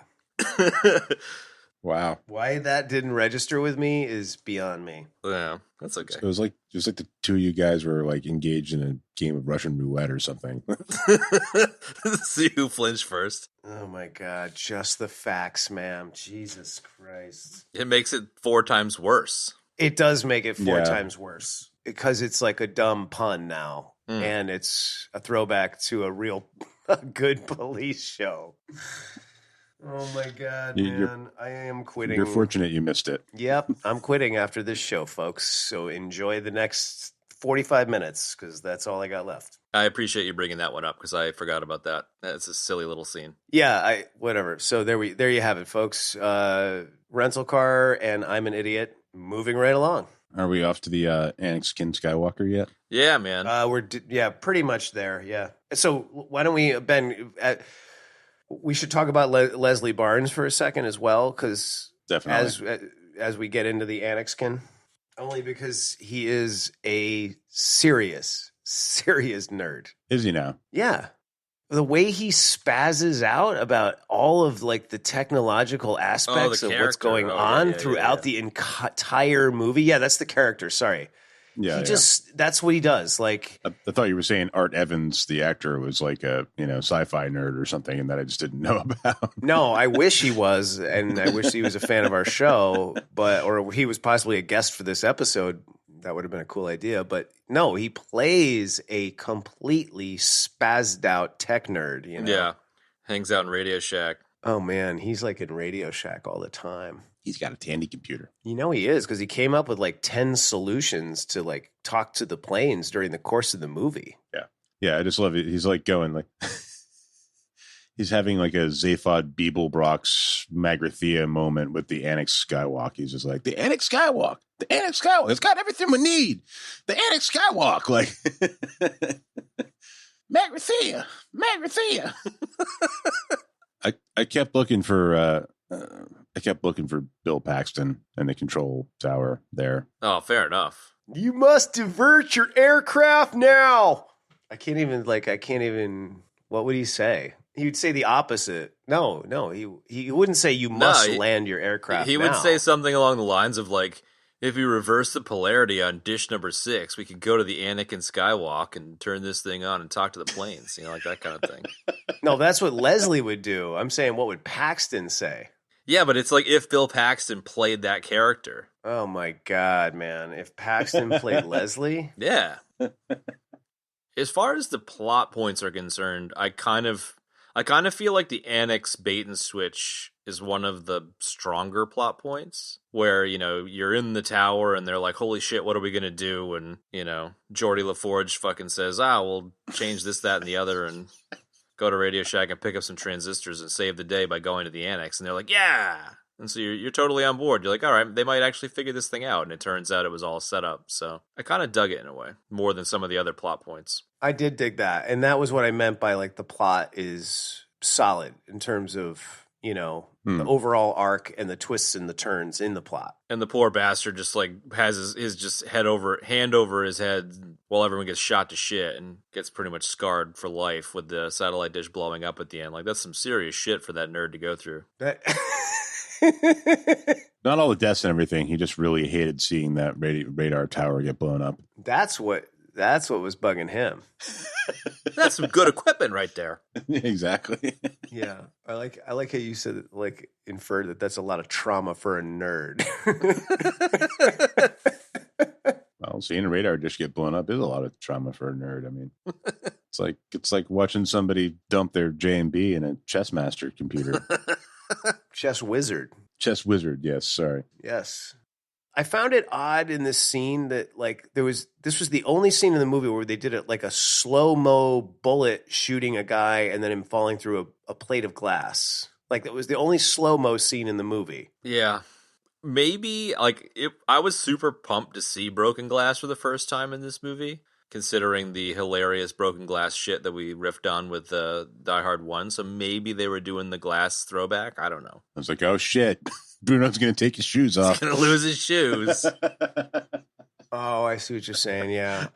Wow. Why that didn't register with me is beyond me. Yeah, that's okay. So it was like the two of you guys were like engaged in a game of Russian roulette or something. See who flinched first. Oh my God, just the facts, ma'am. Jesus Christ. It makes it 4 times worse. It does make it 4 times worse because it's like a dumb pun now. And it's a throwback to a good police show. Oh my God, man. I am quitting. You're fortunate you missed it. Yep. I'm quitting after this show, folks. So enjoy the next 45 minutes because that's all I got left. I appreciate you bringing that one up because I forgot about that. That's a silly little scene. Yeah, whatever. So there you have it, folks. Rental car and I'm an idiot. Moving right along. Are we off to the Annex Skywalker yet? Yeah, man. We're pretty much there. Yeah. So why don't we, Ben? We should talk about Leslie Barnes for a second as well, because definitely as we get into the Annexkin, only because he is a serious nerd. Is he now? Yeah. The way he spazzes out about all of like the technological aspects of what's going on throughout the entire movie. Yeah, that's the character. Sorry. Yeah, that's what he does. Like, I thought you were saying Art Evans, the actor, was like a sci-fi nerd or something, and that I just didn't know about. No, I wish he was, and I wish he was a fan of our show, or he was possibly a guest for this episode. That would have been a cool idea, but no, he plays a completely spazzed out tech nerd. Yeah, hangs out in Radio Shack. Oh man, he's like in Radio Shack all the time. He's got a Tandy computer. He is, because he came up with like 10 solutions to like talk to the planes during the course of the movie. Yeah, I just love it. He's like going like he's having like a Zaphod Beeblebrox Magrathea moment with the Annex Skywalk. He's just like, the Annex Skywalk, it's got everything we need. The Annex Skywalk, like Magrathea. I kept looking for Bill Paxton in the control tower there. Oh, fair enough. You must divert your aircraft now. I can't even. What would he say? He would say the opposite. No, he wouldn't say you must land your aircraft. He would say something along the lines of like, if you reverse the polarity on dish number 6, we could go to the Anakin Skywalk and turn this thing on and talk to the planes. Like that kind of thing. No, that's what Leslie would do. I'm saying, what would Paxton say? Yeah, but it's like if Bill Paxton played that character. Oh my God, man. If Paxton played Leslie? Yeah. As far as the plot points are concerned, I kind of feel like the Annex bait and switch is one of the stronger plot points where, you're in the tower and they're like, holy shit, what are we going to do? And, Geordie LaForge fucking says, we'll change this, that, and the other and go to Radio Shack and pick up some transistors and save the day by going to the Annex. And they're like, yeah. And so you're totally on board. You're like, all right, they might actually figure this thing out. And it turns out it was all set up. So I kind of dug it in a way, more than some of the other plot points. I did dig that. And that was what I meant by like the plot is solid in terms of, the overall arc and the twists and the turns in the plot. And the poor bastard just like has his just hand over his head while everyone gets shot to shit and gets pretty much scarred for life with the satellite dish blowing up at the end. Like that's some serious shit for that nerd to go through. Not all the deaths and everything. He just really hated seeing that radar tower get blown up. That's what was bugging him. That's some good equipment right there. Exactly. Yeah. I like how you said it, like inferred that that's a lot of trauma for a nerd. Well, seeing a radar dish get blown up is a lot of trauma for a nerd. I mean, it's like watching somebody dump their J&B in a Chessmaster computer. Chess Wizard. Chess Wizard, yes, sorry. Yes. I found it odd in this scene that like this was the only scene in the movie where they did it like a slow-mo bullet shooting a guy and then him falling through a plate of glass. Like, that was the only slow-mo scene in the movie. Yeah. Maybe, like, I was super pumped to see broken glass for the first time in this movie, considering the hilarious broken glass shit that we riffed on with Die Hard 1. So maybe they were doing the glass throwback. I don't know. I was like, oh, shit. Bruno's going to take his shoes off. He's going to lose his shoes. Oh, I see what you're saying. Yeah.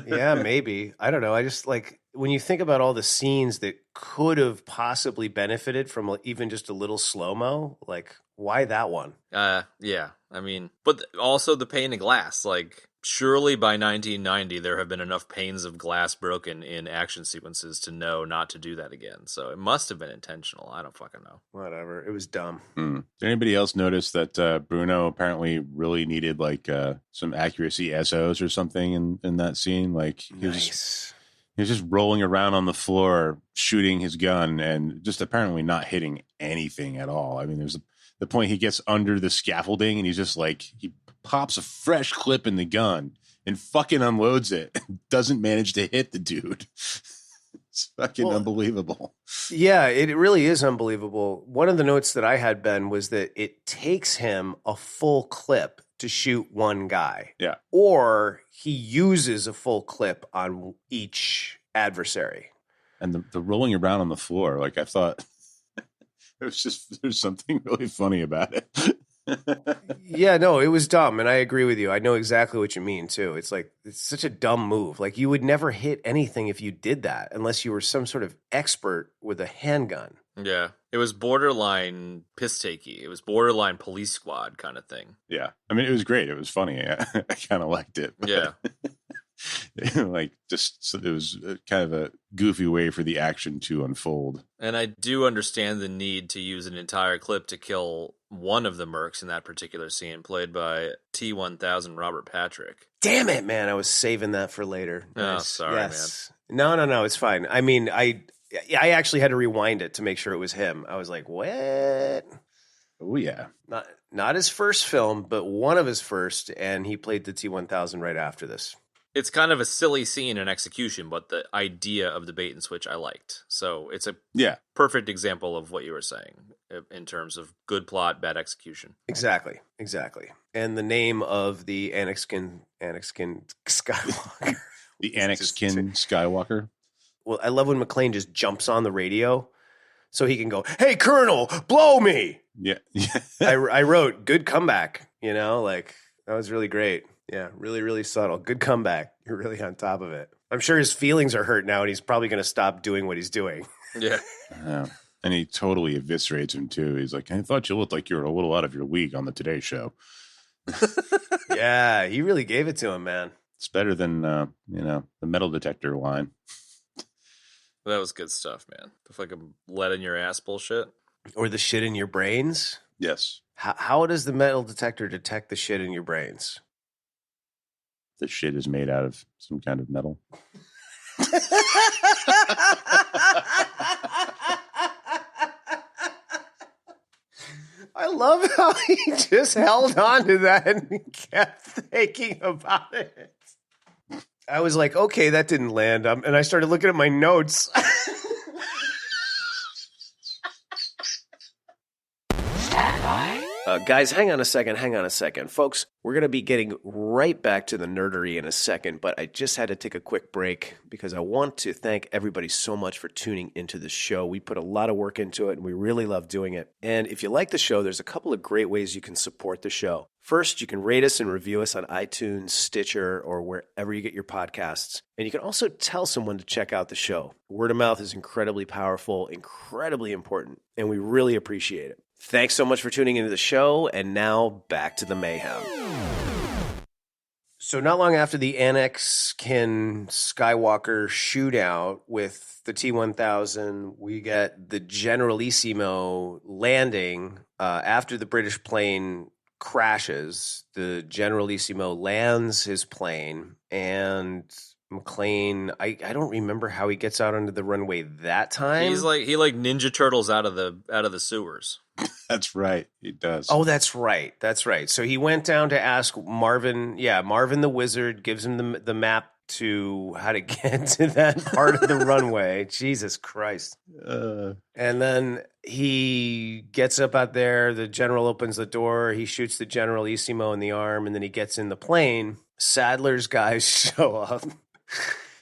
Yeah, maybe. I don't know. I just like when you think about all the scenes that could have possibly benefited from even just a little slow-mo, like why that one? Yeah. I mean, but also the pane of glass, like surely by 1990 there have been enough panes of glass broken in action sequences to know not to do that again. So it must have been intentional. I don't fucking know. Whatever. It was dumb. Did anybody else notice that Bruno apparently really needed like some accuracy SOs or something in that scene? Like he was just rolling around on the floor shooting his gun and just apparently not hitting anything at all. I mean, there's the point he gets under the scaffolding and he's just like, he pops a fresh clip in the gun and fucking unloads it and doesn't manage to hit the dude. It's fucking unbelievable. Yeah, it really is unbelievable. One of the notes that I had, Ben, was that it takes him a full clip to shoot one guy. Yeah. Or he uses a full clip on each adversary. And the rolling around on the floor, like I thought there's something really funny about it. Yeah, no, it was dumb, and I agree with you. I know exactly what you mean too. It's like it's such a dumb move. Like you would never hit anything if you did that unless you were some sort of expert with a handgun. Yeah. It was borderline piss takey. It was borderline police squad kind of thing. Yeah. I mean, it was great. It was funny. I kind of liked it. Yeah. Like just it was kind of a goofy way for the action to unfold. And I do understand the need to use an entire clip to kill one of the mercs in that particular scene, played by T-1000 Robert Patrick. Damn it, man! I was saving that for later. Oh, sorry, man. No, it's fine. I mean, I actually had to rewind it to make sure it was him. I was like, what? Oh yeah, not his first film, but one of his first, and he played the T-1000 right after this. It's kind of a silly scene in execution, but the idea of the bait and switch I liked. So it's a perfect example of what you were saying in terms of good plot, bad execution. Exactly. And the name of the Annexkin Skywalker. The Annexkin Skywalker. Well, I love when McClane just jumps on the radio so he can go, "Hey, Colonel, blow me." Yeah. I wrote, good comeback, like that was really great. Yeah, really, really subtle. Good comeback. You're really on top of it. I'm sure his feelings are hurt now, and he's probably going to stop doing what he's doing. Yeah. And he totally eviscerates him, too. He's like, I thought you looked like you were a little out of your league on the Today Show. Yeah, he really gave it to him, man. It's better than, the metal detector line. That was good stuff, man. The fucking lead in your ass bullshit. Or the shit in your brains. Yes. How does the metal detector detect the shit in your brains? The shit is made out of some kind of metal. I love how he just held on to that and kept thinking about it. I was like, okay, that didn't land. And I started looking at my notes. Guys, hang on a second. Folks, we're going to be getting right back to the nerdery in a second, but I just had to take a quick break because I want to thank everybody so much for tuning into the show. We put a lot of work into it, and we really love doing it. And if you like the show, there's a couple of great ways you can support the show. First, you can rate us and review us on iTunes, Stitcher, or wherever you get your podcasts. And you can also tell someone to check out the show. Word of mouth is incredibly powerful, incredibly important, and we really appreciate it. Thanks so much for tuning into the show, and now back to the mayhem. So not long after the Annexkin Skywalker shootout with the T-1000, we get the Generalissimo Landing. After the British plane crashes, the Generalissimo lands his plane, and McClane, I don't remember how he gets out onto the runway that time. He Ninja Turtles out of the sewers. That's right. He does. Oh, that's right. So he went down to ask Marvin. Yeah, Marvin the Wizard gives him the map to how to get to that part of the runway. Jesus Christ. And then he gets up out there. The general opens the door. He shoots the Generalissimo in the arm, and then he gets in the plane. Sadler's guys show up,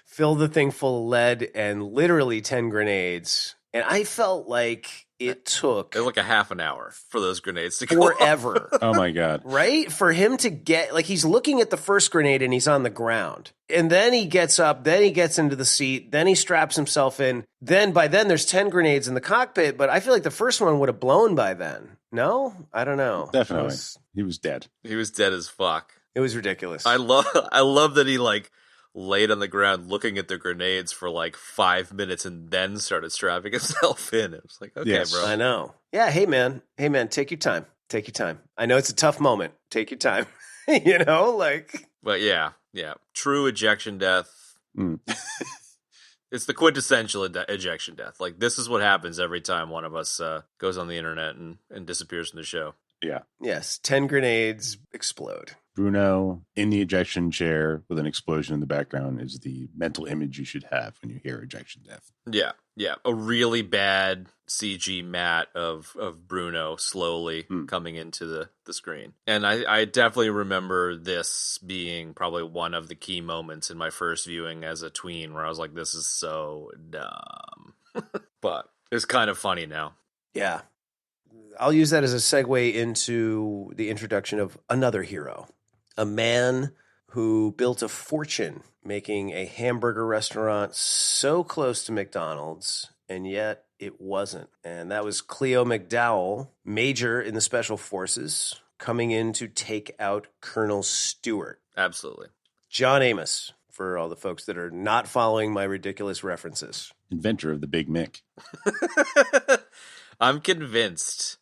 fill the thing full of lead and literally 10 grenades. And I felt like it took like a half an hour for those grenades to go forever. Oh my God. Right? For him to get, like, he's looking at the first grenade and he's on the ground. And then he gets up, then he gets into the seat, then he straps himself in. Then by then there's 10 grenades in the cockpit, but I feel like the first one would have blown by then. No? I don't know. Definitely. He was dead. He was dead as fuck. It was ridiculous. I love that he like laid on the ground looking at the grenades for like 5 minutes and then started strapping himself in. It was like, okay, Yes. bro. I know. Yeah, hey man, take your time. Take your time. I know it's a tough moment. Take your time. You know, like. But yeah. True ejection death. Mm. It's the quintessential ejection death. Like, this is what happens every time one of us goes on the internet and disappears from the show. Yeah. Yes, 10 grenades explode. Bruno in the ejection chair with an explosion in the background is the mental image you should have when you hear ejection death. Yeah. A really bad CG matte of Bruno slowly coming into the screen. And I definitely remember this being probably one of the key moments in my first viewing as a tween where I was like, this is so dumb. But it's kind of funny now. Yeah. I'll use that as a segue into the introduction of another hero, a man who built a fortune making a hamburger restaurant so close to McDonald's, and yet it wasn't. And that was Cleo McDowell, major in the Special Forces, coming in to take out Colonel Stewart. Absolutely. John Amos, for all the folks that are not following my ridiculous references. Inventor of the Big Mick. I'm convinced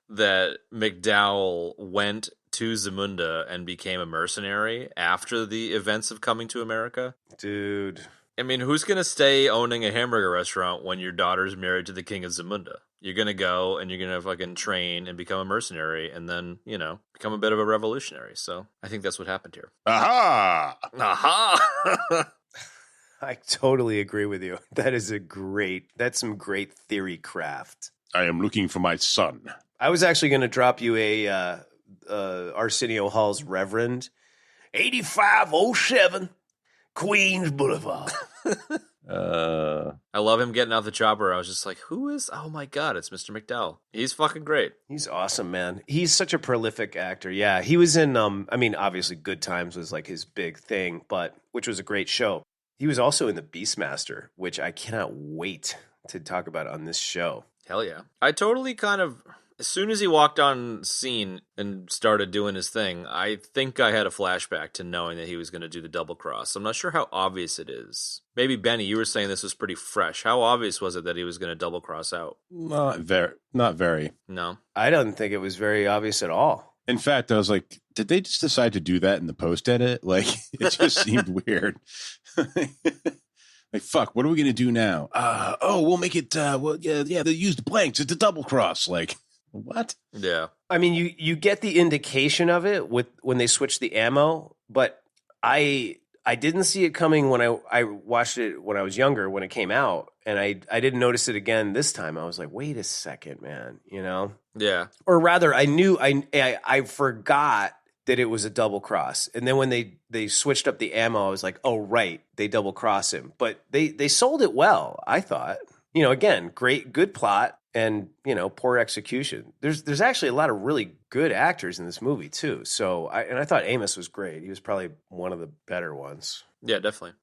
that McDowell went to Zamunda and became a mercenary after the events of coming to America. Dude. I mean, who's going to stay owning a hamburger restaurant when your daughter's married to the king of Zamunda? You're going to go and you're going to fucking train and become a mercenary and then, you know, become a bit of a revolutionary. So I think that's what happened here. Aha! Aha! I totally agree with you. That's some great theory craft. I am looking for my son. I was actually going to drop you a Arsenio Hall's Reverend, 8507 Queens Boulevard. I love him getting out the chopper. I was just like, who is? Oh my God, it's Mr. McDowell. He's fucking great. He's awesome, man. He's such a prolific actor. Yeah, he was in, obviously Good Times was like his big thing, which was a great show. He was also in The Beastmaster, which I cannot wait to talk about on this show. Hell yeah. I totally kind of, as soon as he walked on scene and started doing his thing, I think I had a flashback to knowing that he was going to do the double cross. I'm not sure how obvious it is. Maybe, Benny, you were saying this was pretty fresh. How obvious was it that he was going to double cross out? Not very. No. I don't think it was very obvious at all. In fact, I was like, did they just decide to do that in the post-edit? Like, it just seemed weird. Like, fuck, what are we going to do now? We'll make it, they used blanks. It's a double cross. Like, what? Yeah. I mean, you get the indication of it when they switch the ammo, but I didn't see it coming when I watched it when I was younger, when it came out, and I didn't notice it again this time. I was like, wait a second, man, you know? Yeah. Or rather, I forgot that it was a double cross. And then when they switched up the ammo, I was like, oh, right, they double cross him. But they sold it well, I thought. You know, again, good plot and, you know, poor execution. There's actually a lot of really good actors in this movie, too. So, I thought Amos was great. He was probably one of the better ones. Yeah, definitely.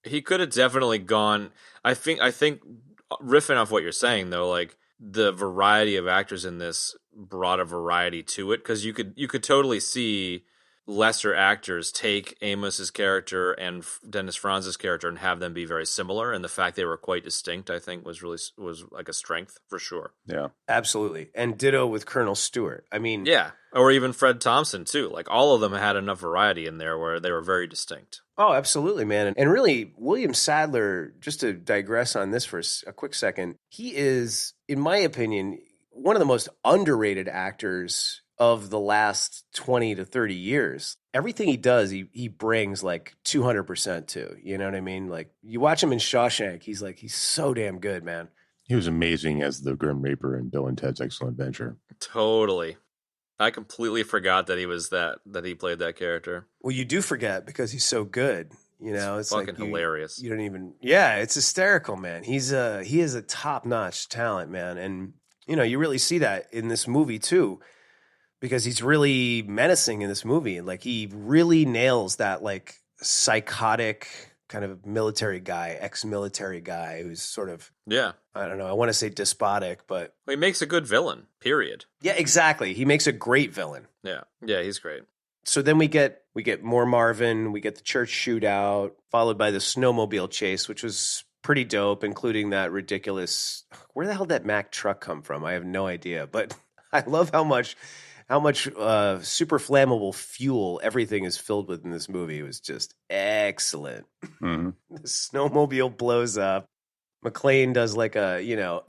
He could have definitely gone, I think riffing off what you're saying, though, like, the variety of actors in this brought a variety to it, because you could totally see lesser actors take Amos's character and Dennis Franz's character and have them be very similar, and the fact they were quite distinct, I think, was like a strength for sure. Yeah, absolutely. And ditto with Colonel Stewart. I mean, yeah, or even Fred Thompson too. Like, all of them had enough variety in there where they were very distinct. Oh, absolutely, man. And really, William Sadler, just to digress on this for a quick second, he is, in my opinion, one of the most underrated actors of the last 20 to 30 years. Everything he does, he brings like 200% to. You know what I mean? Like you watch him in Shawshank, he's so damn good, man. He was amazing as the Grim Reaper in Bill and Ted's Excellent Adventure. Totally. I completely forgot that he played that character. Well, you do forget because he's so good. You know, it's fucking like hilarious. You don't even, yeah, it's hysterical, man. He is a top-notch talent, man. And, you know, you really see that in this movie too, because he's really menacing in this movie. Like he really nails that like psychotic kind of military guy, ex-military guy who's sort of, yeah, I don't know, I want to say despotic, but he makes a good villain, period. Yeah, exactly. He makes a great villain. Yeah, he's great. So then we get more Marvin, we get the church shootout, followed by the snowmobile chase, which was pretty dope, including that ridiculous, where the hell did that Mack truck come from? I have no idea, but I love how much super flammable fuel everything is filled with in this movie. It was just excellent. Mm-hmm. The snowmobile blows up. McClane does like a, you know,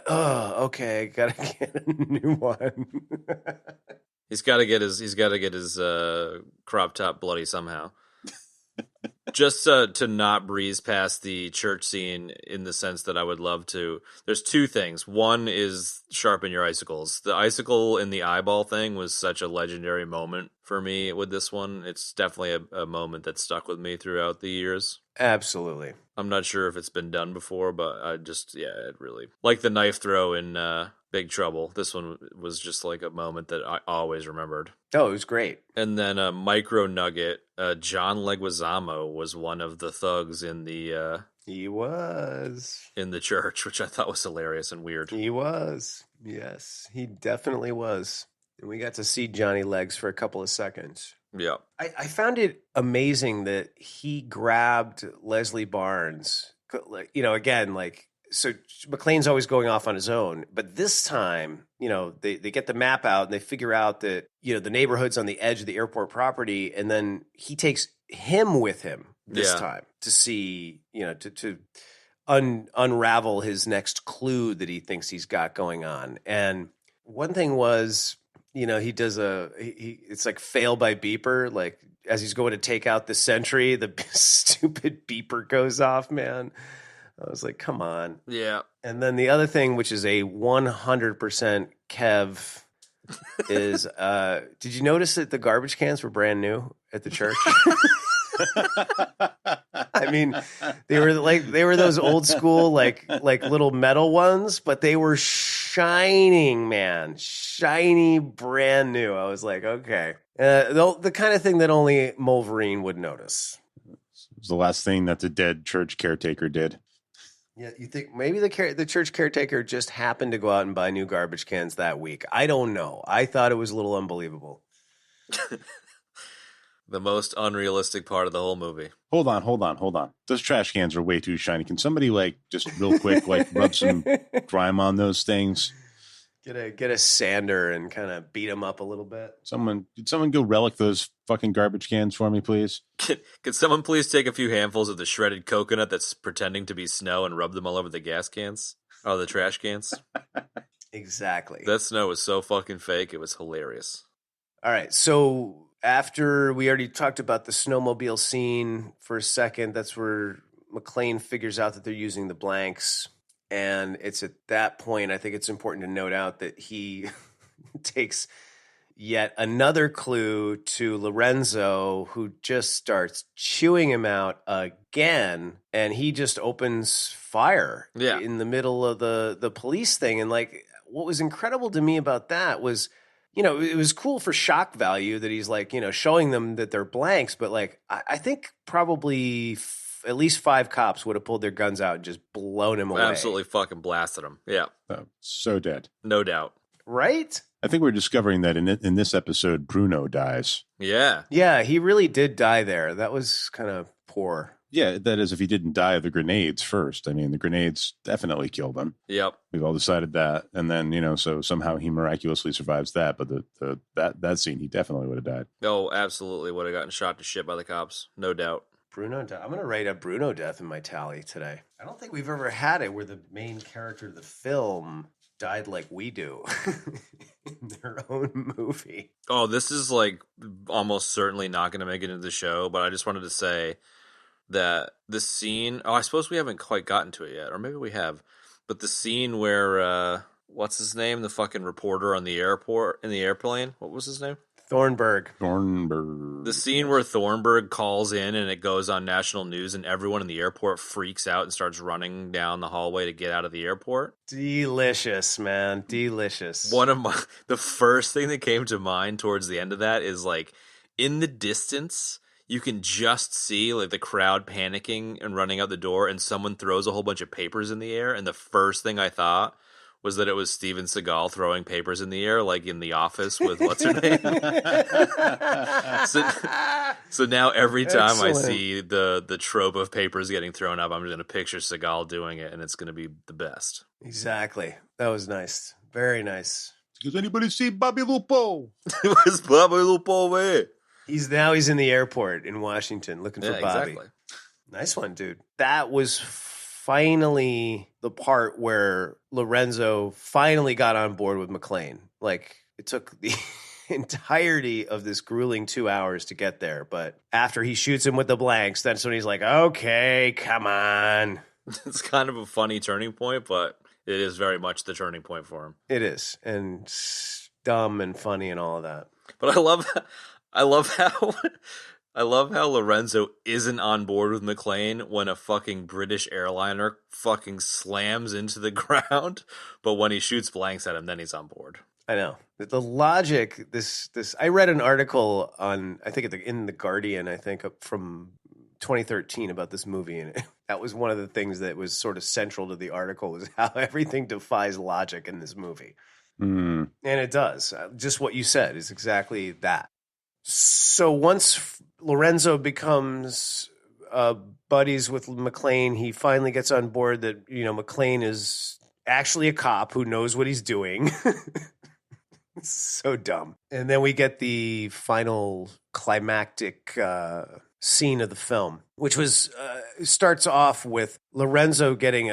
oh, okay, gotta get a new one. He's got to get his crop top bloody somehow. Just to not breeze past the church scene in the sense that I would love to. There's two things. One is sharpen your icicles. The icicle in the eyeball thing was such a legendary moment for me with this one. It's definitely a moment that stuck with me throughout the years. Absolutely. I'm not sure if it's been done before, but it really, like the knife throw in Big Trouble. This one was just like a moment that I always remembered. Oh, it was great. And then a micro nugget, John Leguizamo was one of the thugs in the he was in the church, which I thought was hilarious and weird. He was. Yes, he definitely was. And we got to see Johnny Legs for a couple of seconds. Yeah. I found it amazing that he grabbed Leslie Barnes. You know, again, like, so McClane's always going off on his own. But this time, you know, they get the map out and they figure out that, you know, the neighborhood's on the edge of the airport property. And then he takes him with him this time to see, you know, to unravel his next clue that he thinks he's got going on. And one thing was, you know, he does it's like fail by beeper. Like as he's going to take out the sentry, the stupid beeper goes off, man. I was like, come on. Yeah. And then the other thing, which is a 100% Kev, is did you notice that the garbage cans were brand new at the church? I mean, they were those old school like little metal ones, but they were shining, man, shiny, brand new. I was like, okay, the kind of thing that only Wolverine would notice. It was the last thing that the dead church caretaker did. Yeah, you think maybe the church caretaker just happened to go out and buy new garbage cans that week? I don't know. I thought it was a little unbelievable. The most unrealistic part of the whole movie. Hold on. Those trash cans are way too shiny. Can somebody like just real quick like rub some grime on those things? Get a sander and kind of beat them up a little bit. Could someone go relic those fucking garbage cans for me, please? Could someone please take a few handfuls of the shredded coconut that's pretending to be snow and rub them all over the gas cans? Or the trash cans? Exactly. That snow was so fucking fake. It was hilarious. All right, so after we already talked about the snowmobile scene for a second, that's where McClane figures out that they're using the blanks. And it's at that point, I think it's important to note out that he takes yet another clue to Lorenzo, who just starts chewing him out again. And he just opens fire in the middle of the police thing. And like, what was incredible to me about that was, you know, it was cool for shock value that he's like, you know, showing them that they're blanks. But like, I think probably at least 5 cops would have pulled their guns out and just blown him away. Absolutely fucking blasted him. Yeah. Oh, so dead. No doubt. Right? I think we're discovering that in this episode, Bruno dies. Yeah. Yeah, he really did die there. That was kind of poor. Yeah, that is if he didn't die of the grenades first. I mean, the grenades definitely killed him. Yep. We've all decided that. And then, you know, so somehow he miraculously survives that. But that scene, he definitely would have died. Oh, absolutely would have gotten shot to shit by the cops. No doubt. Bruno death. I'm going to write a Bruno death in my tally today. I don't think we've ever had it where the main character of the film died like we do in their own movie. Oh, this is like almost certainly not going to make it into the show, but I just wanted to say that the scene, I suppose we haven't quite gotten to it yet, or maybe we have, but the scene where, what's his name? The fucking reporter on the airplane. What was his name? Thornberg. The scene where Thornberg calls in and it goes on national news and everyone in the airport freaks out and starts running down the hallway to get out of the airport. Delicious, man. Delicious. The first thing that came to mind towards the end of that is like in the distance, you can just see like the crowd panicking and running out the door, and someone throws a whole bunch of papers in the air. And the first thing I thought was that it was Steven Seagal throwing papers in the air, like in The Office with what's her name. so now every time I see the trope of papers getting thrown up, I'm just going to picture Seagal doing it, and it's going to be the best. Exactly. That was nice. Very nice. Does anybody see Bobby Lupo? Where's Bobby Lupo, man? He's in the airport in Washington looking for Bobby. Exactly. Nice one, dude. That was finally the part where Lorenzo finally got on board with McClane. Like, it took the entirety of this grueling 2 hours to get there. But after he shoots him with the blanks, that's when he's like, okay, come on. It's kind of a funny turning point, but it is very much the turning point for him. It is. And dumb and funny and all of that. But I love how Lorenzo isn't on board with McClane when a fucking British airliner fucking slams into the ground, but when he shoots blanks at him, then he's on board. I know. The logic, this I read an article on, I think in The Guardian, I think from 2013 about this movie, and that was one of the things that was sort of central to the article, was how everything defies logic in this movie. Mm. And it does. Just what you said is exactly that. So once Lorenzo becomes buddies with McClane, he finally gets on board that, McClane is actually a cop who knows what he's doing. So dumb. And then we get the final climactic scene of the film, which was starts off with Lorenzo taking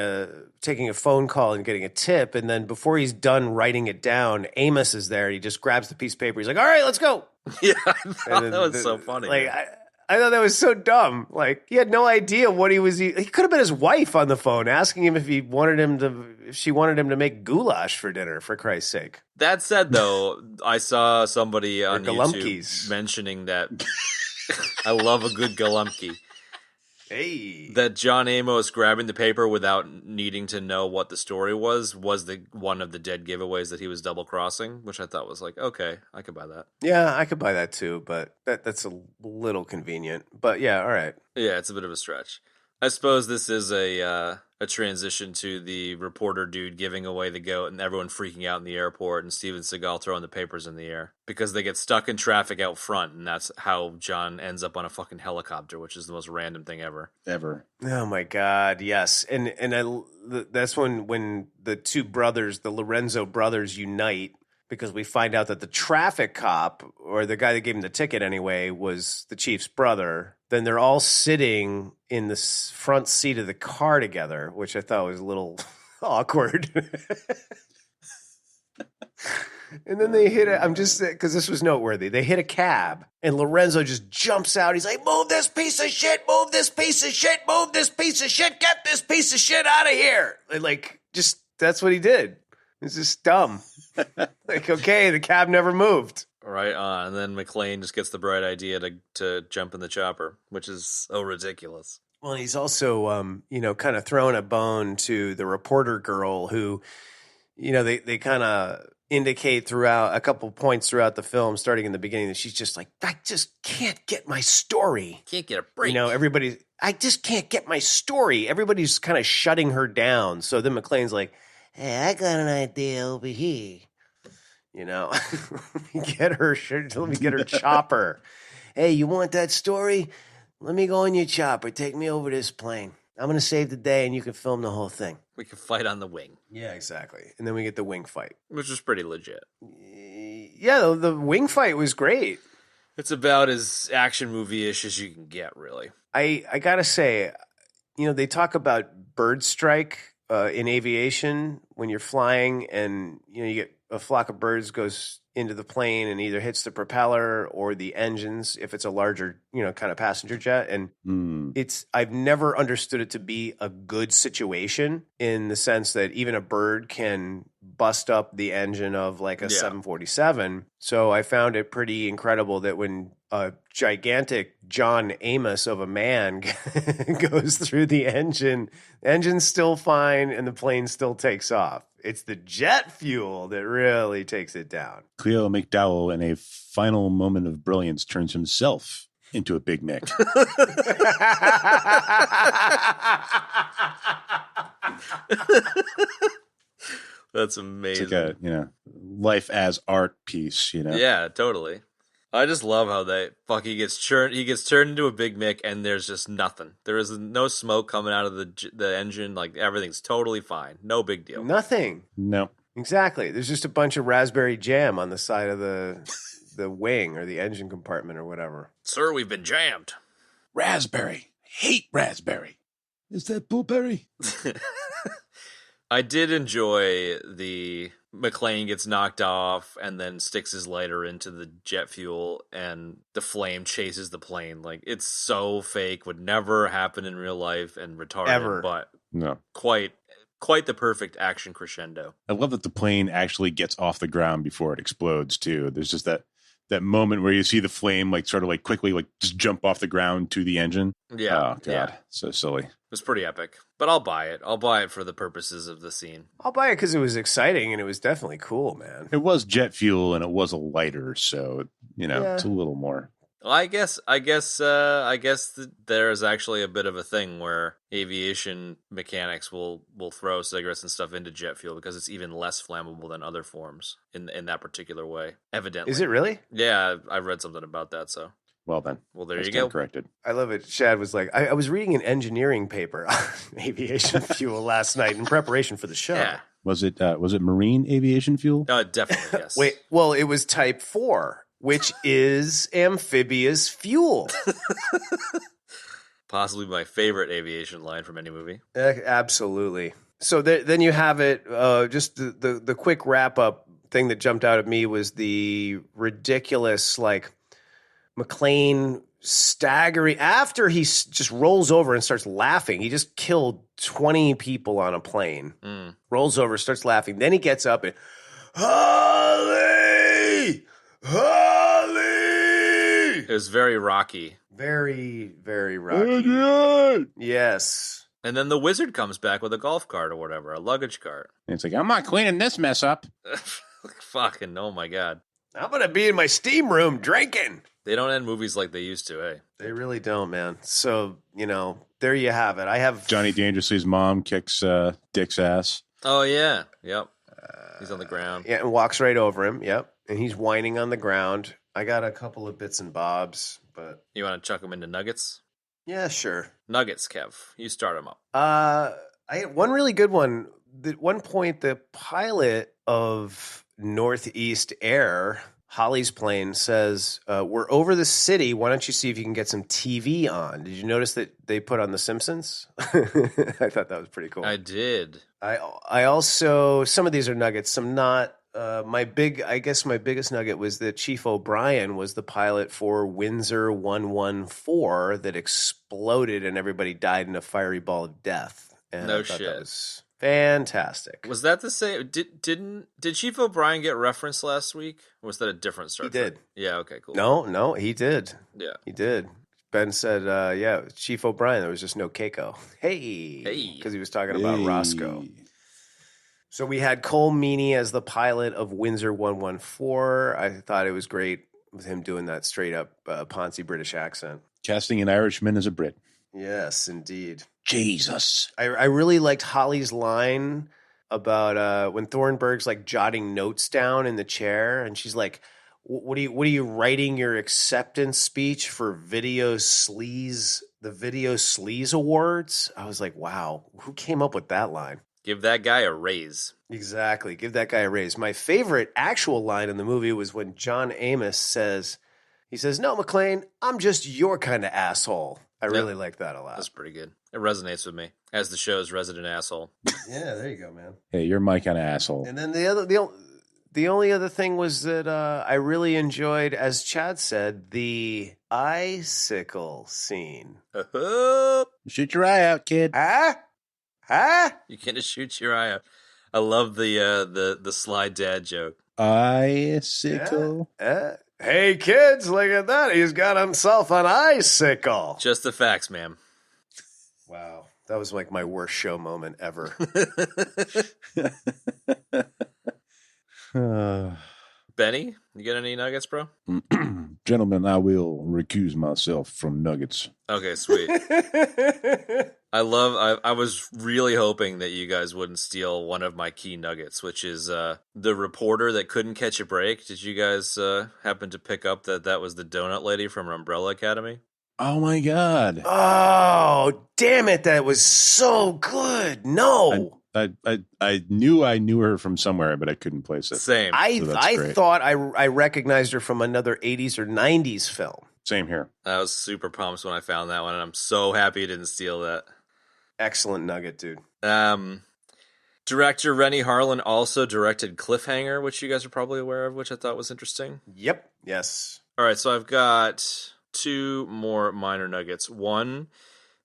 a phone call and getting a tip, and then before he's done writing it down, Amos is there. And he just grabs the piece of paper. He's like, "All right, let's go." Yeah, I thought that was so funny. Like, I thought that was so dumb. Like, he had no idea what he was. He could have been his wife on the phone asking him if she wanted him to make goulash for dinner. For Christ's sake. That said, though, I saw somebody on Galumpkis YouTube mentioning that I love a good Galumpki. Hey, That John Amos grabbing the paper without needing to know what the story was the one of the dead giveaways that he was double crossing, which I thought was like, okay, I could buy that. yeah, I could buy that too, but that's a little convenient. But yeah, all right. Yeah, it's a bit of a stretch. I suppose this is a transition to the reporter dude giving away the goat and everyone freaking out in the airport and Steven Seagal throwing the papers in the air because they get stuck in traffic out front, and that's how John ends up on a fucking helicopter, which is the most random thing ever. Oh my God, yes, and that's when the two brothers, the Lorenzo brothers, unite. Because we find out that the traffic cop, or the guy that gave him the ticket anyway, was the chief's brother. Then they're all sitting in the front seat of the car together, which I thought was a little awkward. And then they hit it. I'm just, because this was noteworthy. They hit a cab, and Lorenzo just jumps out. He's like, "Move this piece of shit, move this piece of shit, move this piece of shit, get this piece of shit out of here." And like, just, that's what he did. It's just dumb. Like, okay, the cab never moved. Right on. And then McClane just gets the bright idea to jump in the chopper, which is so ridiculous. Well, he's also, kind of throwing a bone to the reporter girl who, they kind of indicate throughout a couple points throughout the film, starting in the beginning, that she's just like, "I just can't get my story. Can't get a break." I just can't get my story. Everybody's kind of shutting her down. So then McClane's like, "Hey, I got an idea over here. Let me get her chopper. Hey, you want that story? Let me go on your chopper. Take me over this plane. I'm going to save the day, and you can film the whole thing." We can fight on the wing. Yeah, exactly. And then we get the wing fight. Which was pretty legit. Yeah, the wing fight was great. It's about as action movie-ish as you can get, really. I got to say, they talk about bird strike in aviation when you're flying and you get a flock of birds goes into the plane and either hits the propeller or the engines if it's a larger, kind of passenger jet. And I've never understood it to be a good situation in the sense that even a bird can bust up the engine of like a 747. So I found it pretty incredible that when a gigantic John Amos of a man goes through the engine's still fine and the plane still takes off. It's the jet fuel that really takes it down. Cleo McDowell, in a final moment of brilliance, turns himself into a Big Mick. That's amazing. It's like a, life as art piece, Yeah, totally. I just love how he gets turned into a Big Mick and there's just nothing. There is no smoke coming out of the engine. Like everything's totally fine. No big deal. Nothing. No. Exactly. There's just a bunch of raspberry jam on the side of the wing or the engine compartment or whatever. Sir, we've been jammed. Raspberry. Hate raspberry. Is that blueberry? I did enjoy the McClane gets knocked off and then sticks his lighter into the jet fuel and the flame chases the plane. Like, it's so fake, would never happen in real life and retarded, Ever. But no, quite the perfect action crescendo. I love that the plane actually gets off the ground before it explodes too. There's just that moment where you see the flame sort of quickly just jump off the ground to the engine. Yeah. Oh god, yeah. So silly. It was pretty epic, but I'll buy it. I'll buy it for the purposes of the scene. I'll buy it because it was exciting and it was definitely cool, man. It was jet fuel and it was a lighter, so it's a little more. Well, I guess that there is actually a bit of a thing where aviation mechanics will throw cigarettes and stuff into jet fuel because it's even less flammable than other forms in that particular way. Evidently, is it really? Yeah, I've read something about that. So. Well then. Well, there you go. Corrected. I love it. Shad was like, I was reading an engineering paper on aviation fuel last night in preparation for the show. Yeah. Was it marine aviation fuel? Definitely, yes. Wait, well, it was type 4, which is amphibious fuel. Possibly my favorite aviation line from any movie. Absolutely. So then you have it, just the quick wrap-up thing that jumped out at me was the ridiculous, McClane staggering after he just rolls over and starts laughing. He just killed 20 people on a plane. Rolls over, starts laughing. Then he gets up and Holly! It was very Rocky. Very, very Rocky. Yes. And then the wizard comes back with a golf cart or whatever, a luggage cart. And it's I'm not cleaning this mess up. Fucking, oh my God. I'm going to be in my steam room drinking. They don't end movies like they used to, eh? They really don't, man. So, there you have it. I have Johnny Dangerously's mom kicks Dick's ass. Oh, yeah. Yep. He's on the ground. Yeah, and walks right over him. Yep. And he's whining on the ground. I got a couple of bits and bobs, but... You want to chuck him into nuggets? Yeah, sure. Nuggets, Kev. You start him up. I had one really good one. At one point, the pilot of Northeast Air, Holly's plane, says, we're over the city. Why don't you see if you can get some TV on? Did you notice that they put on The Simpsons? I thought that was pretty cool. I did. I also, some of these are nuggets, some not. My biggest nugget was that Chief O'Brien was the pilot for Windsor 114 that exploded and everybody died in a fiery ball of death. And no I thought shit. That was fantastic. Was that the same? Did Chief O'Brien get referenced last week? Or was that a different Star Trek? He did. Yeah. Okay. Cool. No, he did. Yeah, he did. Ben said, "Yeah, Chief O'Brien. There was just no Keiko. Hey, because he was talking about Roscoe." So we had Cole Meany as the pilot of Windsor 114. I thought it was great with him doing that straight up Ponzi British accent. Casting an Irishman as a Brit. Yes, indeed. Jesus. I really liked Holly's line about when Thornberg's jotting notes down in the chair, and she's like, "What are you writing your acceptance speech for the Video Sleaze Awards?" I was like, "Wow, who came up with that line?" Give that guy a raise. Exactly. Give that guy a raise. My favorite actual line in the movie was when John Amos says, He says, "No, McClane, I'm just your kind of asshole." I really like that a lot. That's pretty good. It resonates with me as the show's resident asshole. Yeah, there you go, man. Hey, you're my kind of asshole. And then the only other thing was that I really enjoyed, as Chad said, the icicle scene. Shoot your eye out, kid. Huh? You can't shoot your eye out. I love the sly dad joke. Icicle. Hey, kids, look at that. He's got himself an icicle. Just the facts, ma'am. Wow. That was like my worst show moment ever. Benny, you got any nuggets, bro? Gentlemen, I will recuse myself from nuggets. Okay, sweet. I was really hoping that you guys wouldn't steal one of my key nuggets, which is the reporter that couldn't catch a break. Did you guys happen to pick up that was the donut lady from Umbrella Academy? Oh my God. Oh, damn it. That was so good. No. I knew her from somewhere, but I couldn't place it. Same. I thought I recognized her from another 80s or 90s film. Same here. I was super pumped when I found that one, and I'm so happy you didn't steal that. Excellent nugget, dude. Director Rennie Harlan also directed Cliffhanger, which you guys are probably aware of, which I thought was interesting. Yep. Yes. All right, so I've got two more minor nuggets. One,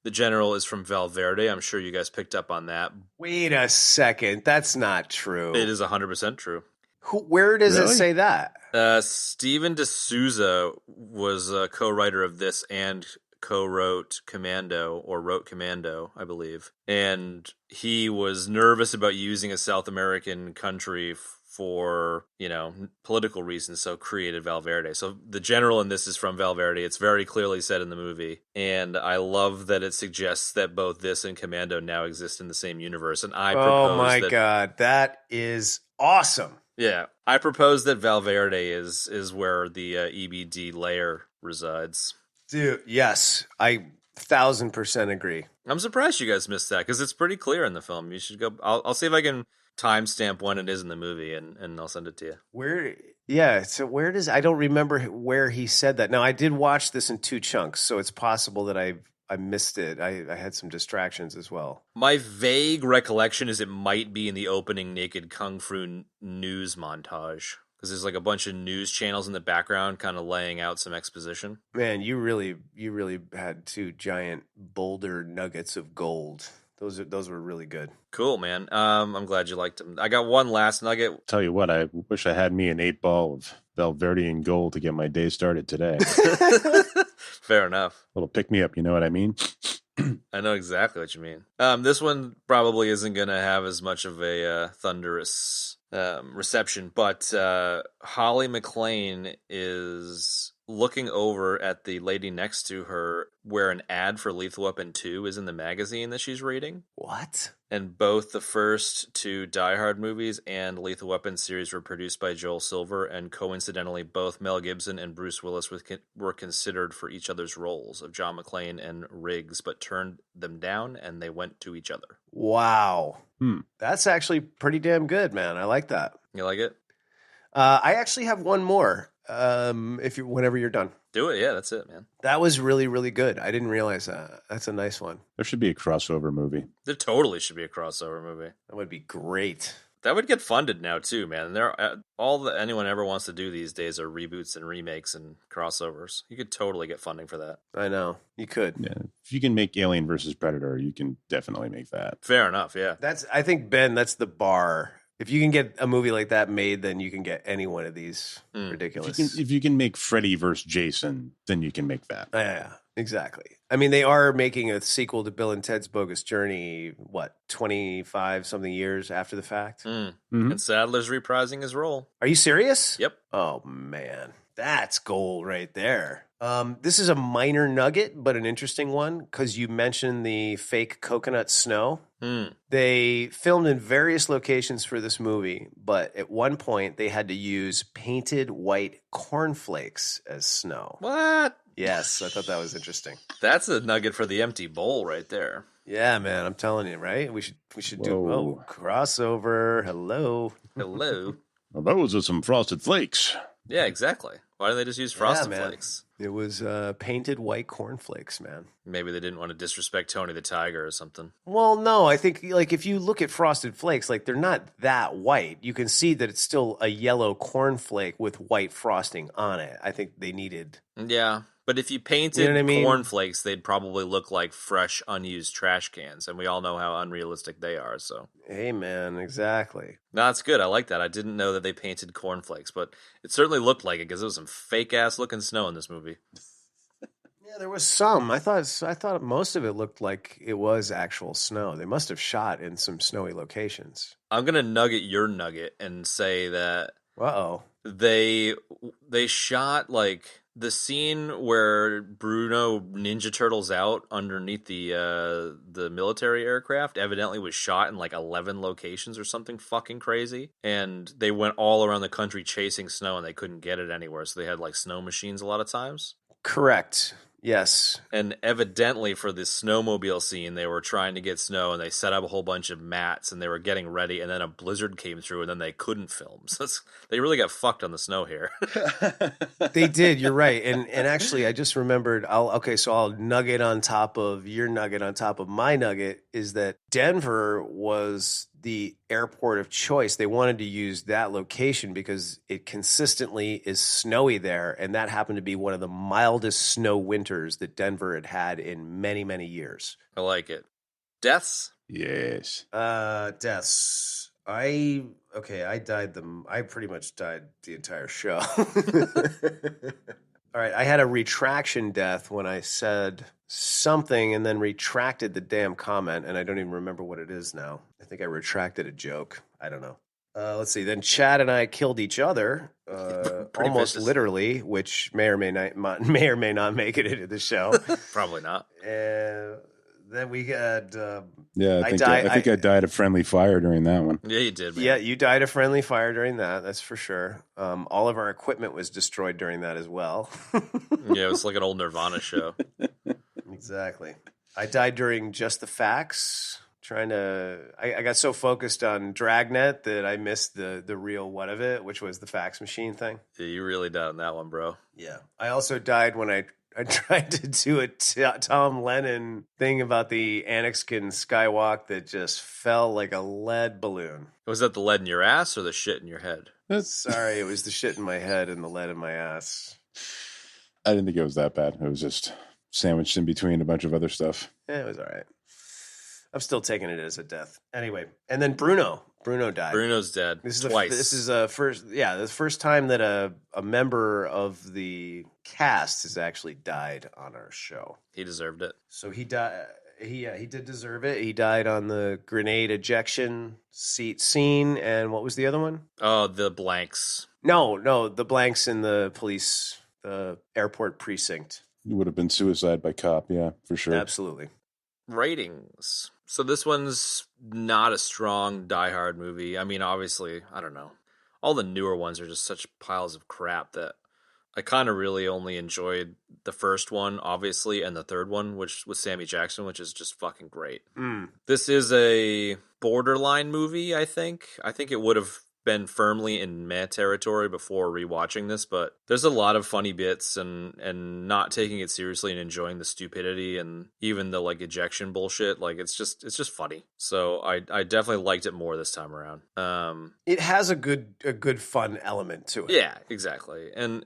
the general is from Verde. I'm sure you guys picked up on that. Wait a second. That's not true. It is 100% true. Where does it say that? Steven D'Souza was a co-writer of this and co-wrote Commando, or wrote Commando, I believe. And he was nervous about using a South American country for, political reasons, so created Verde. So the general in this is from Verde. It's very clearly said in the movie. And I love that it suggests that both this and Commando now exist in the same universe. And I propose Oh my God, that is awesome. Yeah, I propose that Verde is where the EBD layer resides. Dude, yes, I 1000% agree. I'm surprised you guys missed that because it's pretty clear in the film. You should go. I'll see if I can timestamp when it is in the movie and I'll send it to you. So where does I don't remember where he said that. Now I did watch this in two chunks, so it's possible that I missed it. I had some distractions as well. My vague recollection is it might be in the opening Naked Kung Fu news montage. Because there's like a bunch of news channels in the background kind of laying out some exposition. Man, you really had two giant boulder nuggets of gold. Those were really good. Cool, man. I'm glad you liked them. I got one last nugget. Tell you what, I wish I had me an 8-ball of Belverdean gold to get my day started today. Fair enough. A little pick me up, you know what I mean? I know exactly what you mean. This one probably isn't going to have as much of a thunderous reception, but Holly McClane is looking over at the lady next to her where an ad for Lethal Weapon 2 is in the magazine that she's reading. What? And both the first two Die Hard movies and Lethal Weapon series were produced by Joel Silver, and coincidentally, both Mel Gibson and Bruce Willis were considered for each other's roles of John McClane and Riggs, but turned them down, and they went to each other. Wow. That's actually pretty damn good, man. I like that. You like it? I actually have one more. Whenever you're done. Do it. Yeah, that's it, man. That was really, really good. I didn't realize that. That's a nice one. There should be a crossover movie. There totally should be a crossover movie. That would be great. That would get funded now too, man. All that anyone ever wants to do these days are reboots and remakes and crossovers. You could totally get funding for that. I know. You could. Yeah. If you can make Alien versus Predator, you can definitely make that. Fair enough, yeah. I think, Ben, that's the bar. If you can get a movie like that made, then you can get any one of these ridiculous. If you can make Freddy versus Jason, then you can make that. Yeah, exactly. I mean, they are making a sequel to Bill and Ted's Bogus Journey, 25-something years after the fact? Mm-hmm. And Sadler's reprising his role. Are you serious? Yep. Oh, man. That's gold right there. This is a minor nugget, but an interesting one, because you mentioned the fake coconut snow. They filmed in various locations for this movie, but at one point they had to use painted white cornflakes as snow. What? Yes, I thought that was interesting. That's a nugget for the empty bowl right there. Yeah, man, I'm telling you, right? We should do crossover. Hello. Hello. Well, those are some frosted flakes. Yeah, exactly. Why didn't they just use Frosted man. Flakes? It was painted white cornflakes, man. Maybe they didn't want to disrespect Tony the Tiger or something. Well, no, I think like if you look at Frosted Flakes, like they're not that white. You can see that it's still a yellow cornflake with white frosting on it. I think they needed. Yeah, but if you painted You know what I mean? cornflakes, they'd probably look like fresh, unused trash cans, and we all know how unrealistic they are, so. Hey, man, exactly. No, that's good. I like that. I didn't know that they painted cornflakes, but it certainly looked like it because it was some fake-ass looking snow in this movie. Yeah, there was some. I thought most of it looked like it was actual snow. They must have shot in some snowy locations. I'm going to nugget your nugget and say that Uh-oh. they shot like the scene where Bruno Ninja Turtles out underneath the military aircraft evidently was shot in like 11 locations or something fucking crazy, and they went all around the country chasing snow and they couldn't get it anywhere, so they had like snow machines a lot of times. Correct. Yes. And evidently for the snowmobile scene, they were trying to get snow and they set up a whole bunch of mats and they were getting ready, and then a blizzard came through and then they couldn't film. So they really got fucked on the snow here. They did. You're right. And actually, I just remembered. So I'll nugget on top of your nugget on top of my nugget is that Denver was the airport of choice. They wanted to use that location because it consistently is snowy there, and that happened to be one of the mildest snow winters that Denver had in many, many years. I like it. Deaths? Yes. Deaths. I pretty much died the entire show. All right, I had a retraction death when I said something and then retracted the damn comment, and I don't even remember what it is now. I think I retracted a joke. I don't know. Let's see. Then Chad and I killed each other, almost vicious. Literally, which may or may not make it into the show. Probably not. Then we had. Yeah, I think I died of friendly fire during that one. Yeah, you did, man. Yeah, you died of friendly fire during that. That's for sure. All of our equipment was destroyed during that as well. Yeah, it was like an old Nirvana show. Exactly. I died during Just the Facts. I got so focused on Dragnet that I missed the real what of it, which was the fax machine thing. Yeah, you really died on that one, bro. Yeah. I also died when I tried to do a Tom Lennon thing about the Annex Skywalk that just fell like a lead balloon. Was that the lead in your ass or the shit in your head? Sorry, it was the shit in my head and the lead in my ass. I didn't think it was that bad. It was just sandwiched in between a bunch of other stuff. Yeah, it was all right. I'm still taking it as a death. Anyway, and then Bruno died. Bruno's dead. Twice. This is the first time that a member of the cast has actually died on our show. He deserved it. So he died. He did deserve it. He died on the grenade ejection seat scene. And what was the other one? Oh, the blanks. No, the blanks in the airport precinct. It would have been suicide by cop. Yeah, for sure. Absolutely. Ratings. So this one's not a strong Die Hard movie. I mean, obviously, I don't know. All the newer ones are just such piles of crap that I kind of really only enjoyed the first one, obviously, and the third one, which was Sammy Jackson, which is just fucking great. This is a borderline movie, I think. I think it would have been firmly in meh territory before rewatching this, but there's a lot of funny bits and not taking it seriously and enjoying the stupidity and even the like ejection bullshit. Like it's just funny. So I definitely liked it more this time around. It has a good fun element to it. Yeah, exactly. And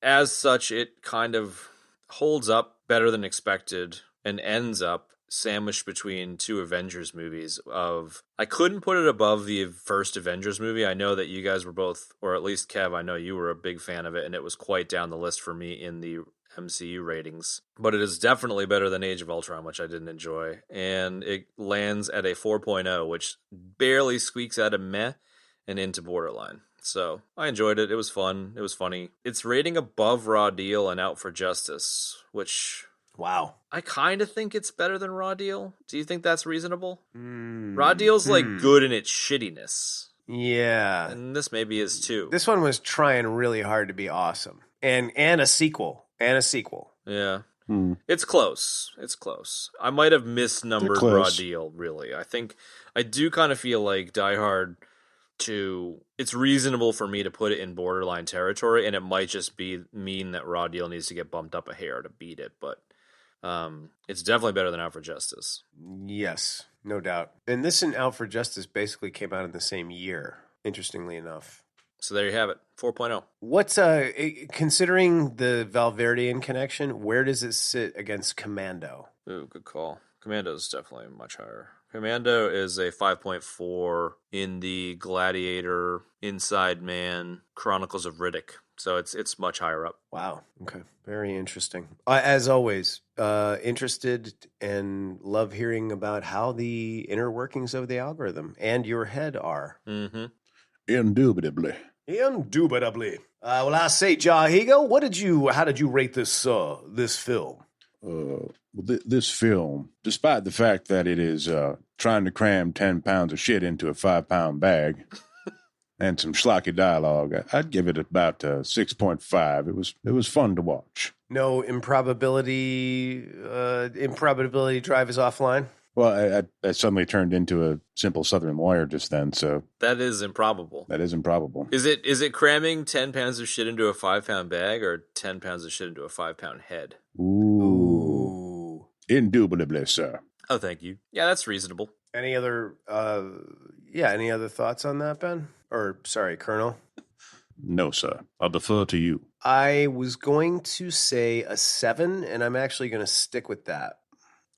as such, it kind of holds up better than expected and ends up sandwiched between two Avengers movies I couldn't put it above the first Avengers movie. I know that you guys were both, or at least Kev, I know you were a big fan of it, and it was quite down the list for me in the MCU ratings. But it is definitely better than Age of Ultron, which I didn't enjoy. And it lands at a 4.0, which barely squeaks out of meh and into borderline. So I enjoyed it. It was fun. It was funny. It's rating above Raw Deal and Out for Justice, which... Wow. I kind of think it's better than Raw Deal. Do you think that's reasonable? Raw Deal's like good in its shittiness. Yeah. And this maybe is too. This one was trying really hard to be awesome. And a sequel. Yeah. It's close. I might have misnumbered Raw Deal, really. I do kind of feel like Die Hard it's reasonable for me to put it in borderline territory, and it might just mean that Raw Deal needs to get bumped up a hair to beat it, but it's definitely better than Out for Justice. Yes, no doubt. And this and Out for Justice basically came out in the same year, interestingly enough. So there you have it, 4.0. What's considering the Valverdean connection, where does it sit against Commando? Ooh, good call. Commando is definitely much higher. Commando is a 5.4 in the Gladiator, Inside Man, Chronicles of Riddick. So it's much higher up. Wow. Okay. Very interesting. As always, interested and love hearing about how the inner workings of the algorithm and your head are. Mm-hmm. Indubitably. Indubitably. Well, I say, Jahigo, how did you rate this film? This film, despite the fact that it is trying to cram 10 pounds of shit into a 5-pound bag and some schlocky dialogue, I'd give it about 6.5. It was fun to watch. No improbability drive is offline? Well, I suddenly turned into a simple Southern lawyer just then, so... That is improbable. Is it cramming 10 pounds of shit into a 5-pound bag or 10 pounds of shit into a 5-pound head? Ooh. Indubitably, sir. Oh, thank you. Yeah, that's reasonable. Any other thoughts on that, Ben? Or, sorry, Colonel? No, sir. I'll defer to you. I was going to say a 7, and I'm actually going to stick with that.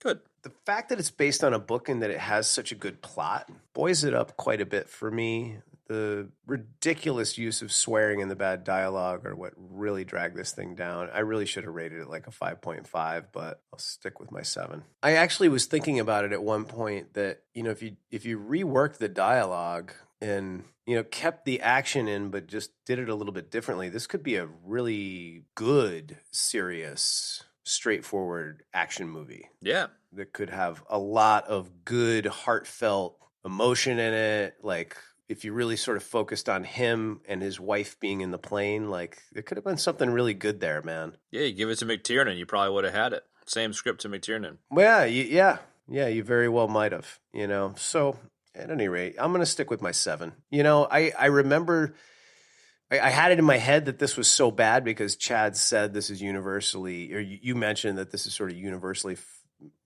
Good. The fact that it's based on a book and that it has such a good plot buoys it up quite a bit for me. The ridiculous use of swearing and the bad dialogue are what really dragged this thing down. I really should have rated it like a 5.5, but I'll stick with my 7. I actually was thinking about it at one point that, if you reworked the dialogue and, kept the action in but just did it a little bit differently, this could be a really good, serious, straightforward action movie. Yeah. That could have a lot of good, heartfelt emotion in it. Like, if you really sort of focused on him and his wife being in the plane, like, there could have been something really good there, man. Yeah, you give it to McTiernan, you probably would have had it. Same script to McTiernan. Well, yeah, you very well might have, So, at any rate, I'm going to stick with my 7. I remember... I had it in my head that this was so bad because Chad said this is universally, or you mentioned that this is sort of universally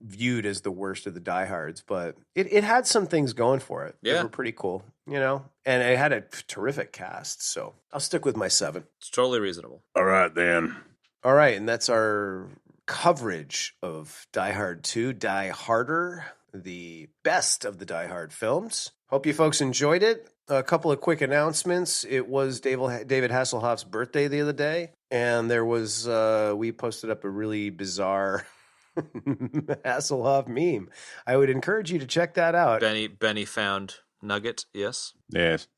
viewed as the worst of the diehards, but it had some things going for it. Yeah. They were pretty cool, and it had a terrific cast. So I'll stick with my 7. It's totally reasonable. All right, then. All right. And that's our coverage of Die Hard 2, Die Harder, the best of the Die Hard films. Hope you folks enjoyed it. A couple of quick announcements. It was David Hasselhoff's birthday the other day, and there was we posted up a really bizarre Hasselhoff meme. I would encourage you to check that out. Benny found Nugget, yes? Yes,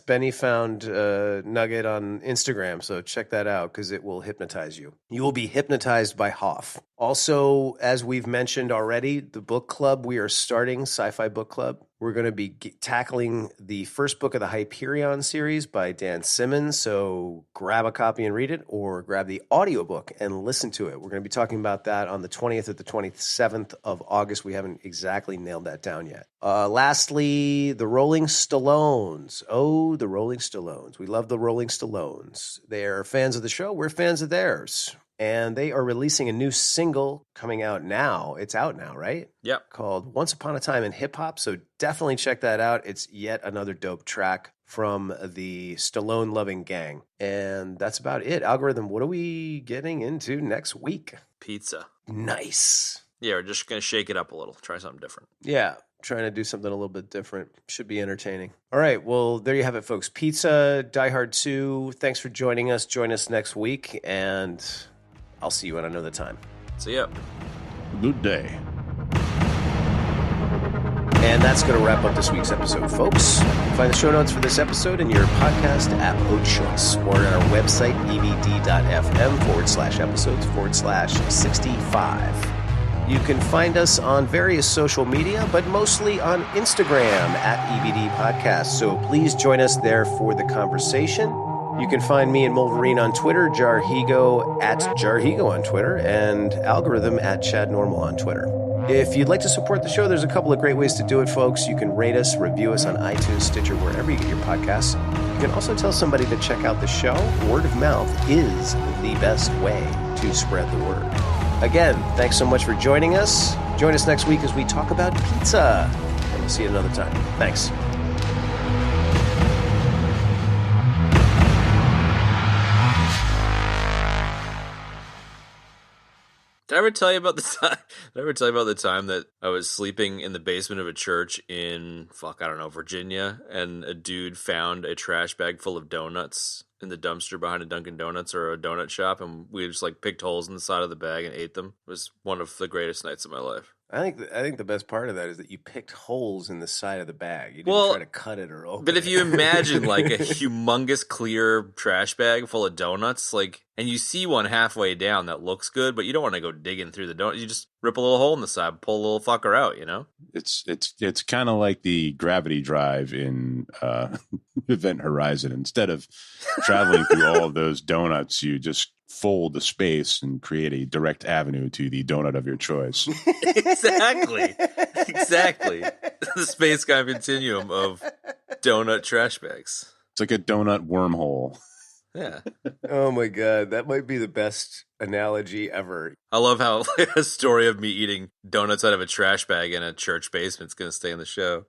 Benny found Nugget on Instagram, so check that out because it will hypnotize you. You will be hypnotized by Hoff. Also, as we've mentioned already, the book club we are starting, Sci-Fi Book Club. We're going to be tackling the first book of the Hyperion series by Dan Simmons, so grab a copy and read it, or grab the audiobook and listen to it. We're going to be talking about that on the 20th or the 27th of August. We haven't exactly nailed that down yet. Lastly, the Rolling Stallones. Oh, the Rolling Stallones. We love the Rolling Stallones. They're fans of the show. We're fans of theirs. And they are releasing a new single coming out now. It's out now, right? Yep. Called Once Upon a Time in Hip Hop. So definitely check that out. It's yet another dope track from the Stallone-loving gang. And that's about it. Algorithm, what are we getting into next week? Pizza. Nice. Yeah, we're just going to shake it up a little. Try something different. Yeah. Trying to do something a little bit different. Should be entertaining. All right. Well, there you have it, folks. Pizza, Die Hard 2. Thanks for joining us. Join us next week. And I'll see you at another time. See ya. Good day. And that's going to wrap up this week's episode, folks. Find the show notes for this episode in your podcast app of choice or at our website, evd.fm/episodes/65. You can find us on various social media, but mostly on Instagram at EVD Podcast. So please join us there for the conversation. You can find me and Wolverine on Twitter, Jarhigo at Jarhigo on Twitter, and Algorithm at Chad Normal on Twitter. If you'd like to support the show, there's a couple of great ways to do it, folks. You can rate us, review us on iTunes, Stitcher, wherever you get your podcasts. You can also tell somebody to check out the show. Word of mouth is the best way to spread the word. Again, thanks so much for joining us. Join us next week as we talk about pizza. And we'll see you another time. Thanks. Did I ever tell you about the time? Did I ever tell you about the time that I was sleeping in the basement of a church in Virginia, and a dude found a trash bag full of donuts in the dumpster behind a Dunkin' Donuts or a donut shop, and we just like picked holes in the side of the bag and ate them. It was one of the greatest nights of my life. I think the best part of that is that you picked holes in the side of the bag. You didn't try to cut it or open it. But if you imagine like a humongous clear trash bag full of donuts, like, and you see one halfway down that looks good, but you don't want to go digging through the donut. You just rip a little hole in the side, pull a little fucker out, you know? It's kind of like the gravity drive in Event Horizon. Instead of traveling through all of those donuts, you just fold the space and create a direct avenue to the donut of your choice. Exactly. The space kind of continuum of donut trash bags. It's like a donut wormhole. Yeah. Oh my God. That might be the best analogy ever. I love how a story of me eating donuts out of a trash bag in a church basement is going to stay in the show.